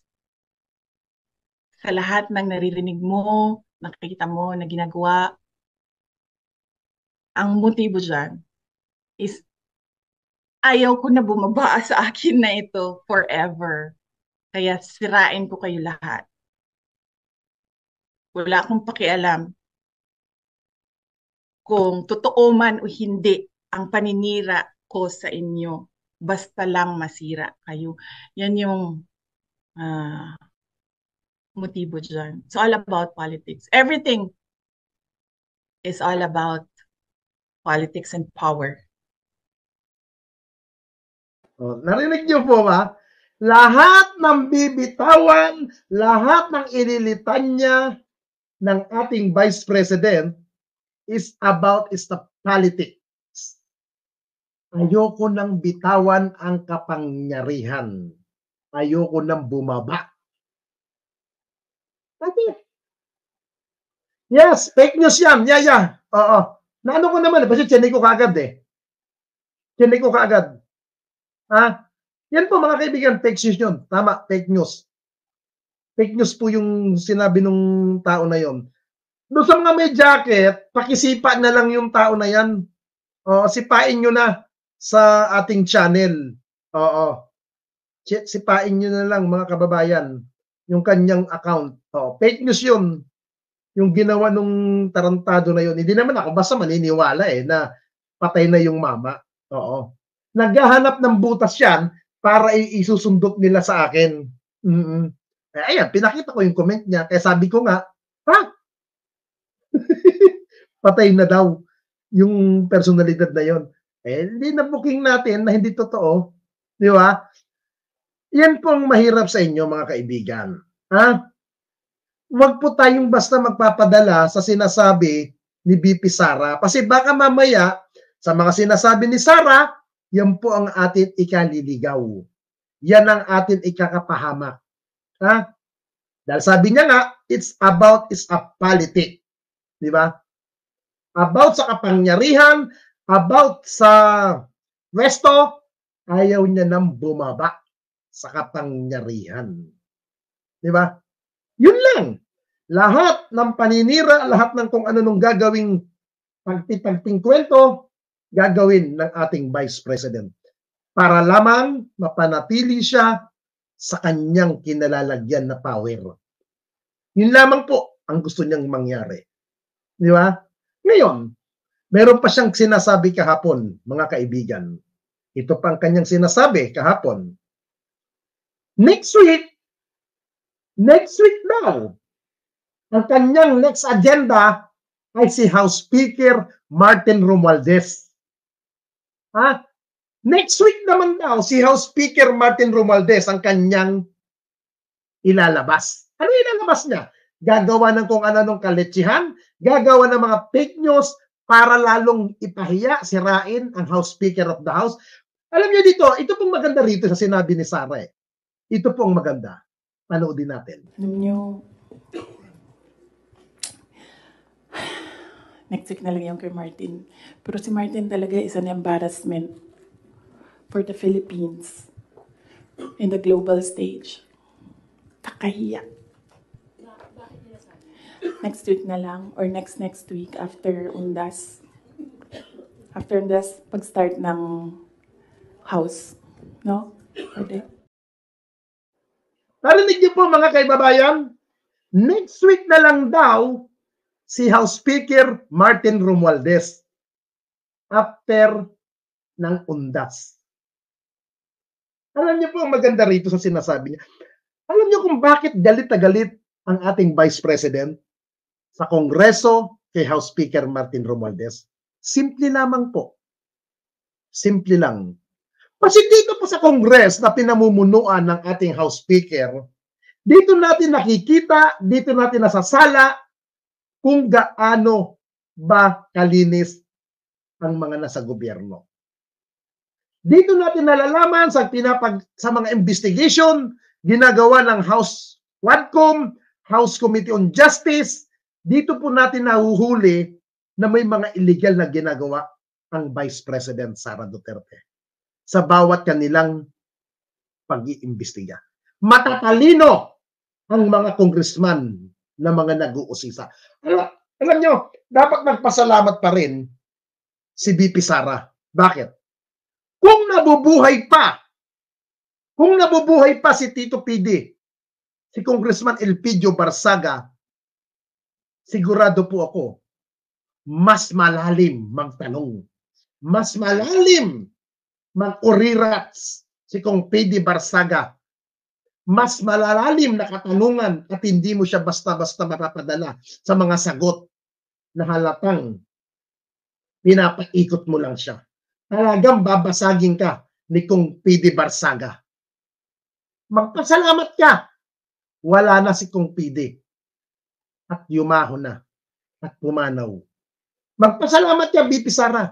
Sa lahat ng naririnig mo, nakikita mo na ginagawa, ang motibo dyan is ayaw ko na bumaba sa akin na ito forever. Kaya sirain ko kayo lahat. Wala akong pakialam kung totoo man o hindi ang paninira ko sa inyo. Basta lang masira kayo. Yan yung motibo dyan. It's all about politics. Everything is all about politics and power. Narinig niyo po ba? Lahat ng bibitawan, lahat ng ililitan niya ng ating Vice President is about the politics. Ayoko nang bitawan ang kapangyarihan. Ayoko nang bumaba. Yes, fake news yan. Yeah. Oo. Naano ko naman, kasi chinig ko kaagad eh. Chinig ko kaagad. Yan po mga kaibigan, fake news yun. Tama, fake news. Fake news po yung sinabi nung tao na yon. Doon sa mga may jacket, pakisipa na lang yung tao na yan. Sipain nyo na sa ating channel. Sipain nyo na lang mga kababayan yung kanyang account. Fake news yun. Yung ginawa nung tarantado na yun. Hindi naman ako basta maniniwala na patay na yung mama. Naghahanap ng butas yan para isusundot nila sa akin. Ayan, pinakita ko yung comment niya. Kaya sabi ko nga, patay na daw yung personalidad na yon. Hindi na booking natin na hindi totoo. Di ba? Yan pong mahirap sa inyo mga kaibigan. Huwag po tayong basta magpapadala sa sinasabi ni BP Sara. Kasi baka mamaya, sa mga sinasabi ni Sara, yan po ang atin ikaliligaw. Yan ang atin ikakapahamak. Dahil sabi niya nga, it's a politic. Di ba? About sa kapangyarihan, about sa pwesto, ayaw niya nang bumaba sa kapangyarihan. Di ba? Yun lang. Lahat ng paninira, lahat ng kung ano nung gagawing pagpitagping kwento, gagawin ng ating Vice President. Para lamang mapanatili siya sa kanyang kinalalagyan na power. Yun lamang po ang gusto niyang mangyari. Di ba? Ngayon, meron pa siyang sinasabi kahapon, mga kaibigan. Ito pa ang kanyang sinasabi kahapon. Next week daw, ang kanyang next agenda ay si House Speaker Martin Romualdez. Next week naman daw, si House Speaker Martin Romualdez ang kanyang ilalabas. Ano ilalabas niya? Gagawa ng kung ano-anong kaletsihan, gagawa ng mga fake news para lalong ipahiya, sirain ang House Speaker of the House. Alam niyo dito, ito pong maganda rito sa sinabi ni Sara. Ito pong maganda. Panoodin natin. Alam nyo, next week na lang yung kay Martin. Pero si Martin talaga is an embarrassment for the Philippines in the global stage. Kakahiya. Next week na lang or next week after Undas. After Undas, pag-start ng house. No? Pwede? Narinig niyo po mga kaibabayan? Next week na lang daw si House Speaker Martin Romualdez after ng Undas. Alam niyo po ang maganda rito sa sinasabi niya. Alam niyo kung bakit galit na galit ang ating Vice President sa Kongreso kay House Speaker Martin Romualdez? Simple lamang po. Simple lang. Kasi dito po sa Congress na pinamumunuan ng ating House Speaker, dito natin nakikita, dito natin nasasala kung gaano ba kalinis ang mga nasa gobyerno. Dito natin nalalaman sa mga investigation ginagawa ng House Quadcom, House Committee on Justice, dito po natin nahuhuli na may mga illegal na ginagawa ang Vice President Sara Duterte sa bawat kanilang pag-iimbestiga. Matatalino ang mga congressman na mga nag-uusisa. Alam nyo, dapat magpasalamat pa rin si VP Sara. Bakit? Kung nabubuhay pa si Tito PD, si Congressman Elpidio Barsaga, sigurado po ako, mas malalim magtanong. Mas malalim mag-urirats si Kong PD Barsaga. Mas malalalim na katanungan at hindi mo siya basta-basta mapapadala sa mga sagot na halatang pinapaikot mo lang siya. Talagang babasagin ka ni Kong PD Barsaga. Magpasalamat ka. Wala na si Kong PD. At yumahon na. At pumanaw. Magpasalamat ka, VP Sara.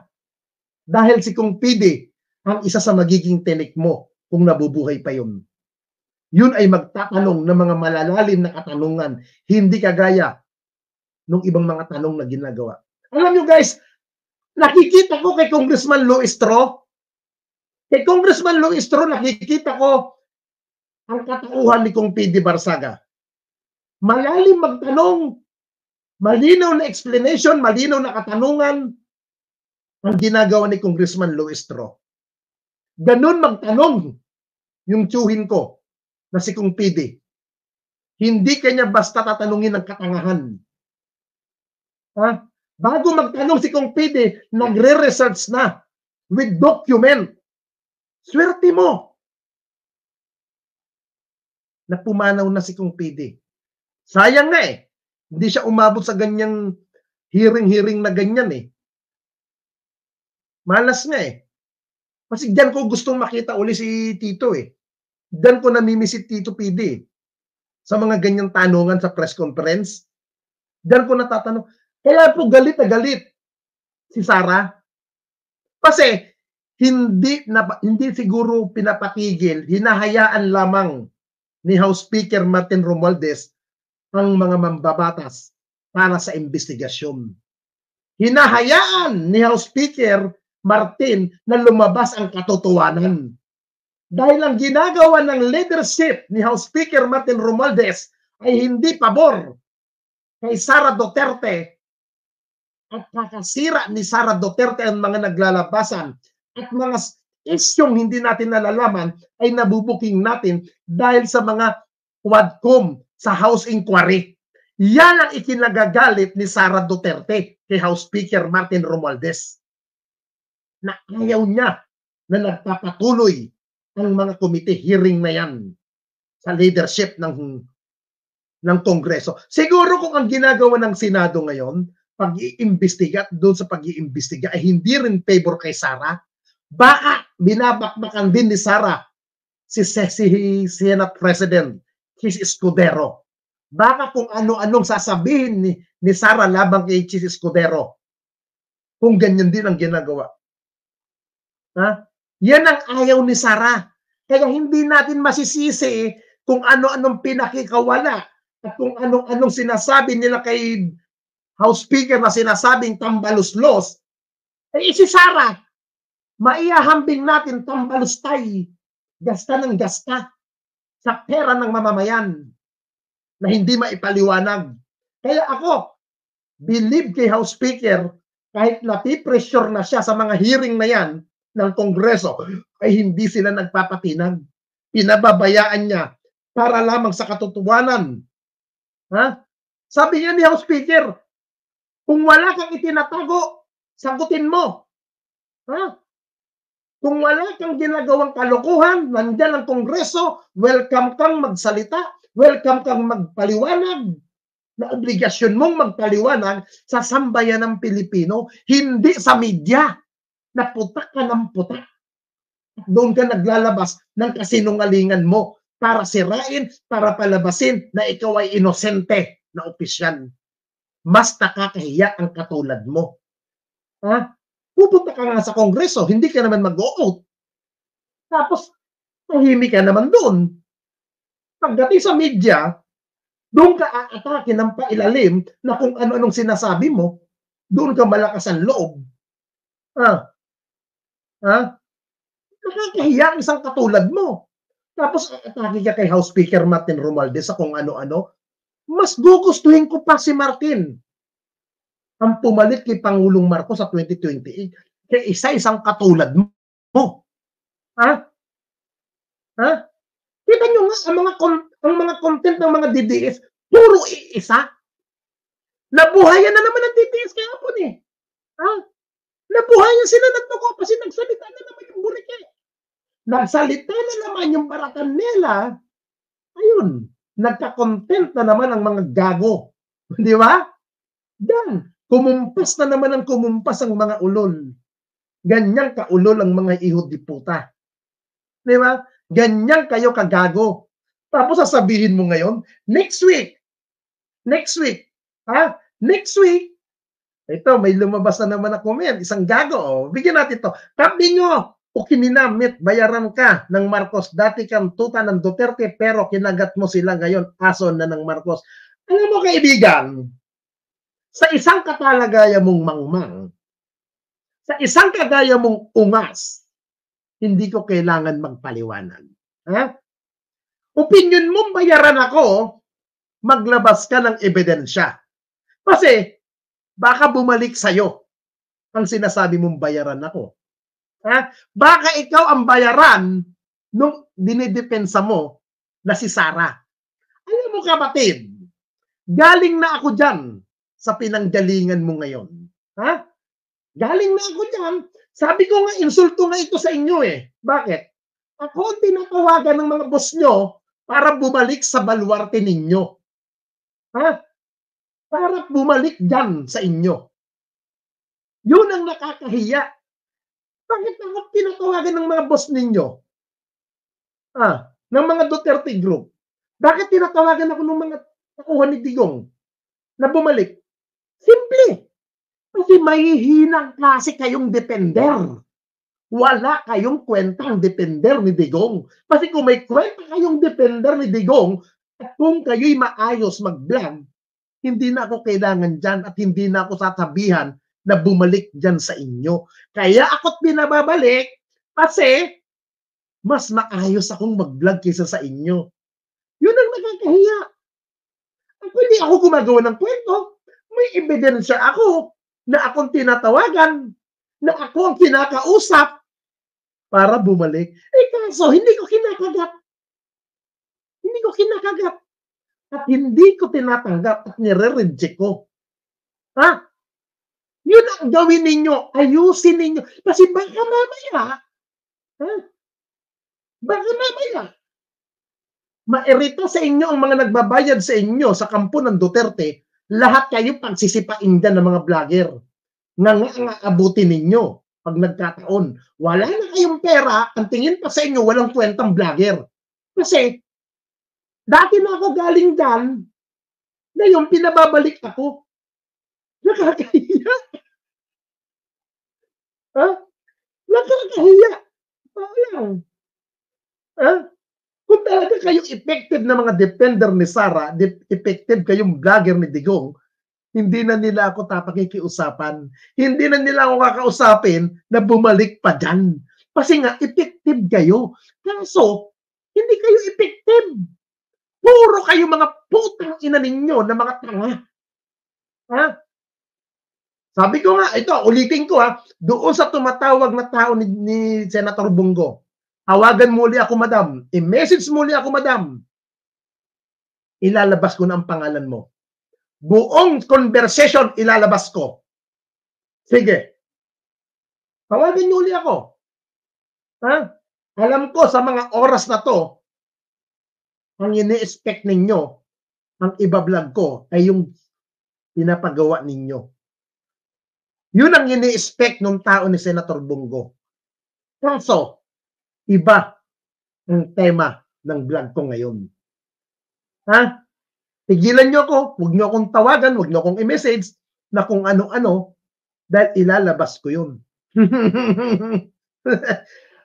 Dahil si Kong PD ang isa sa magiging tinik mo kung nabubuhay pa yun. Yun ay magtatanong ng mga malalalim na katanungan, hindi kagaya ng ibang mga tanong na ginagawa. Alam nyo guys, nakikita ko kay Congressman Luistro, nakikita ko ang katauhan ni Kong PD Barsaga. Malalim magtanong, malinaw na explanation, malinaw na katanungan ang ginagawa ni Congressman Luistro. Ganun magtanong yung tiyuhin ko na si Kong PD. Hindi kanya basta tatanungin ng katangahan. Ha? Bago magtanong si Kong PD, nagre-research na with document. Swerte mo na pumanaw na si Kong PD. Sayang na eh. Hindi siya umabot sa ganyang hearing na ganyan eh. Malas nga eh. Kasi diyan ko gustong makita uli si Tito eh. Diyan ko namimiss si Tito PD. Sa mga ganyang tanungan sa press conference. Diyan ko natatanong. Kaya po galit na galit si Sara. Kasi hindi siguro pinapatigil, hinahayaan lamang ni House Speaker Martin Romualdez ang mga mambabatas para sa investigasyon. Hinahayaan ni House Speaker Martin na lumabas ang katotohanan. Dahil ang ginagawa ng leadership ni House Speaker Martin Romualdez ay hindi pabor kay Sara Duterte at kakasira ni Sara Duterte ang mga naglalabasan at mga isyong hindi natin nalalaman ay nabubuking natin dahil sa mga Quadcom sa House Inquiry. Yan ang ikinagagalit ni Sara Duterte kay House Speaker Martin Romualdez. Na ayaw niya na nagpapatuloy ang mga committee hearing na yan sa leadership ng Kongreso. Siguro kung ang ginagawa ng Senado ngayon, pag-iimbestiga doon sa pag-iimbestiga ay hindi rin favor kay Sara, baka binabakbakan din ni Sara si Senate President Chis Escudero. Baka kung ano-anong sasabihin ni Sara labang kay Chis Escudero kung ganyan din ang ginagawa. Ha? Yan ang ayaw ni Sara. Kaya hindi natin masisisi kung ano-anong pinakikawala at kung anong sinasabi nila kay House Speaker na sinasabing tambaluslos, eh si Sara, maiyahambing natin tambalustay, gasta ng gasta sa pera ng mamamayan na hindi maipaliwanag. Kaya ako, believe kay House Speaker, kahit napipressure na siya sa mga hearing na yan ng Kongreso, ay hindi sila nagpapatinag. Pinababayaan niya para lamang sa katotohanan. Ha? Sabi niya ni House Speaker, kung wala kang itinatago, sagutin mo. Ha? Kung wala kang ginagawang kalokohan, nandiyan ang Kongreso, welcome kang magsalita, welcome kang magpaliwanag. Na obligasyon mong magpaliwanag sa sambayan ng Pilipino, hindi sa media na putak ka ng putak. Doon ka naglalabas ng kasinungalingan mo para sirain, para palabasin na ikaw ay inosente na opisyal. Mas nakakahiya ang katulad mo. Ha? Pupunta ka nga sa Kongreso, hindi ka naman mag-o-out. Tapos, tahimik ka naman doon. Pagdating sa media, doon ka aatake ng pailalim na kung ano-anong sinasabi mo, doon ka malakas ang loob. Ha? Nakakahiya ang isang katulad mo. Tapos aatake ka kay House Speaker Martin Romualdez sa kung ano-ano. Mas gugustuhin ko pa si Martin ang pumalit kay Pangulong Marcos sa 2028 kaya isa-isang katulad mo. Ha? Kita nyo nga ang mga content ng mga DDS, puro iisa. Nabuhayan na naman ang DDS kahapon eh. Ha? Nabuhayan sila ng tuko kasi nagsalita na naman yung burike. Nagsalita na naman yung Baracanela. Ayun, nagka-content na naman ang mga gago. Di ba? Dan, kumumpas na naman ang kumumpas ang mga ulol. Ganyang kaulol ang mga ihod di puta. Di ba? Ganyan kayo kagago. Tapos sasabihin mo ngayon, next week, ha? Next week, ito, may lumabas na naman na comment, isang gago, oh. Bigyan natin ito. Tabi nyo, o kininamit, bayaran ka ng Marcos. Dati kang tuta ng Duterte, pero kinagat mo sila ngayon, aso na ng Marcos. Alam mo kaibigan, sa isang katalagaya mong mangmang, sa isang kagaya mong ungas, hindi ko kailangan magpaliwanag. Ha? Opinion mong bayaran ako, maglabas ka ng ebidensya. Kasi, baka bumalik sa'yo ang sinasabi mong bayaran ako. Ha? Baka ikaw ang bayaran nung dinidepensa mo na si Sara. Alam mo kapatid, galing na ako dyan sa pinanggalingan mo ngayon. Ha? Galing na ako dyan. Sabi ko nga, insulto nga ito sa inyo eh. Bakit? Ako ang tinatawagan ng mga boss nyo para bumalik sa baluarte ninyo. Ha? Para bumalik dyan sa inyo. Yun ang nakakahiya. Bakit ako tinatawagan ng mga boss ninyo? Ng mga Duterte group. Bakit tinatawagan ako ng mga takuhan ni Digong na bumalik? Simple. Kasi mahihinang klase kayong depender. Wala kayong kwentang depender ni Digong. Kasi kung may kwenta kayong depender ni Digong, at kung kayo'y maayos mag-vlog, hindi na ako kailangan dyan at hindi na ako sasabihan na bumalik dyan sa inyo. Kaya ako't binababalik kasi mas maayos akong mag-vlog kaysa sa inyo. Yun ang nakakahiya. Hindi ako gumagawa ng kwento. May ebidensya ako na akong tinatawagan, na ako ang kinakausap para bumalik. Kaso, hindi ko kinakagat. Hindi ko kinakagat. At hindi ko tinatanggap at nire-reject ko. Ha? Yun ang gawin ninyo. Ayusin ninyo. Kasi baka mamaya, baka mamaya, mairita sa inyo ang mga nagbabayad sa inyo sa kampo ng Duterte, lahat kayo pagsisipain dyan ng mga vlogger. Nga abutin ninyo pag nagkataon. Wala na kayong pera, ang tingin pa sa inyo, walang kwentang vlogger. Kasi, dati na ako galing dyan, ngayon pinababalik ako. Nakakahiya. Nakakahiya. Kung Kung talaga kayong effective na mga defender ni Sara, effective kayong vlogger ni Digong, hindi na nila ako pakikiusapan. Hindi na nila ako kakausapin na bumalik pa dyan. Kasi nga, effective kayo. Kaso, hindi kayo effective. Puro kayo mga putang ina ninyo na mga tanga. Ha? Sabi ko nga, ito, ulitin ko ha, doon sa tumatawag na tao ni Senator Bongo, tawagan muli ako, madam. I-message muli ako, madam. Ilalabas ko na ang pangalan mo. Buong conversation ilalabas ko. Sige. Tawagin niyo uli ako. Ha? Alam ko sa mga oras na to, ang ini-expect ninyo, ang ibablog ko ay yung pinapagawa ninyo. Yun ang ini-expect ng tao ni Senator Bongo. Kaso, iba ang tema ng vlog ko ngayon. Ha? Tigilan nyo ako, huwag nyo akong tawagan, huwag nyo akong i-message na kung ano-ano dahil ilalabas ko yun.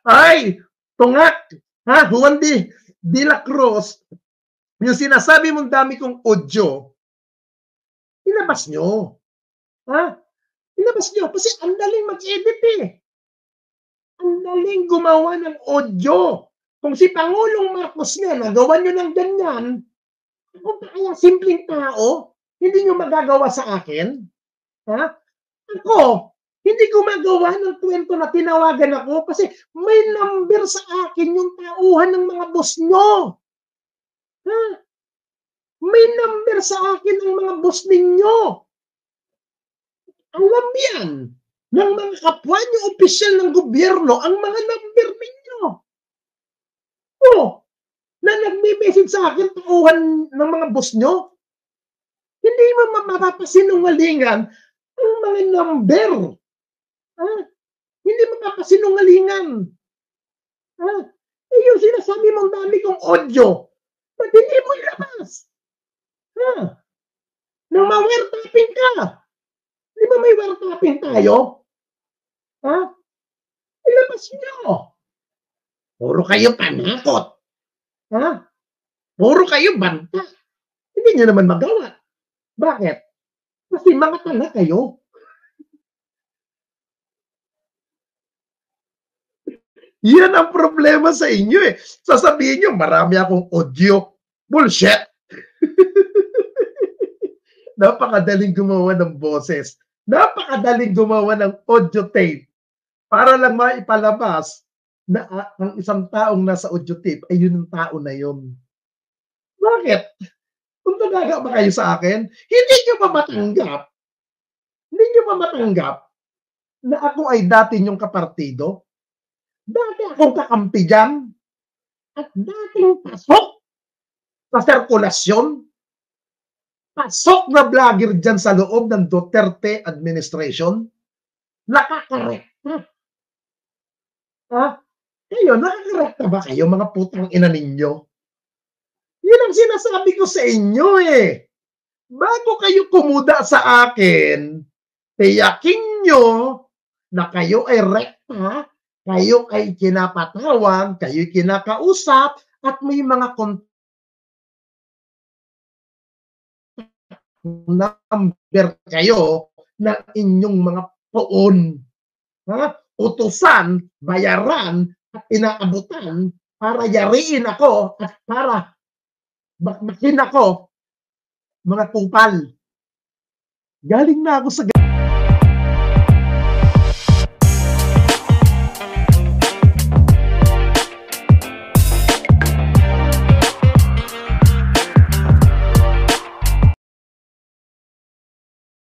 Ay, tungak, ha, Juan de la Cruz, yung sinasabi mong dami kong audio, ilabas nyo. Ha? Ilabas nyo, kasi ang daling mag-edit eh. Ang daling gumawa ng audio. Kung si Pangulong Marcos nga, nagawa nyo ng ganyan, kung kaya simpleng tao, hindi nyo magagawa sa akin? Ha? Ako, hindi ko magawa ng kwento na tinawagan ako kasi may number sa akin yung tauhan ng mga boss nyo. Ha? May number sa akin ang mga boss ninyo. Alam yan ng mga kapwa nyo opisyal ng gobyerno ang mga number ninyo. Oh, na nagme-message sa akin tauhan ng mga boss nyo, hindi mo mapapasinungalingan ang mga number. Ha? Hindi mapapasinungalingan. Ha? Eh, yung sinasabi mong dami kong audio, ba't hindi mo ilabas? Ha? Nang ma-wiretapping ka. Di ba may wiretapping tayo? Ha? Ilabas nyo. Puro kayo panakot. Ha? Puro kayo banta. Hindi nyo naman magawa. Bakit? Kasi mga tanga kayo. Yan ang problema sa inyo eh. Sasabihin nyo, marami akong audio. Bullshit! Napakadaling gumawa ng boses. Napakadaling gumawa ng audio tape para lang maipalabas na ang isang taong nasa audio tape ay yun ang tao na yun. Bakit? Kung talaga ba kayo sa akin, hindi nyo ba matanggap? Hindi nyo ba matanggap na ako ay dati nyong kapartido? Dati akong kakampi dyan? At dating pasok sa sirkulasyon? Pasok na vlogger dyan sa loob ng Duterte administration? Nakakarekta. Ha? Kayo, nakakarekta ba kayo mga putang ina ninyo? Yun ang sinasabi ko sa inyo eh. Bago kayo kumuda sa akin, tiyakin nyo na kayo ay rekta, kayo ay kinapatawag, kayo kinakausap, at may mga number kayo ng inyong mga poon. Ha? Utusan, bayaran, at inaabutan para yariin ako at para bakbakin ako, mga tupal. Galing na ako sa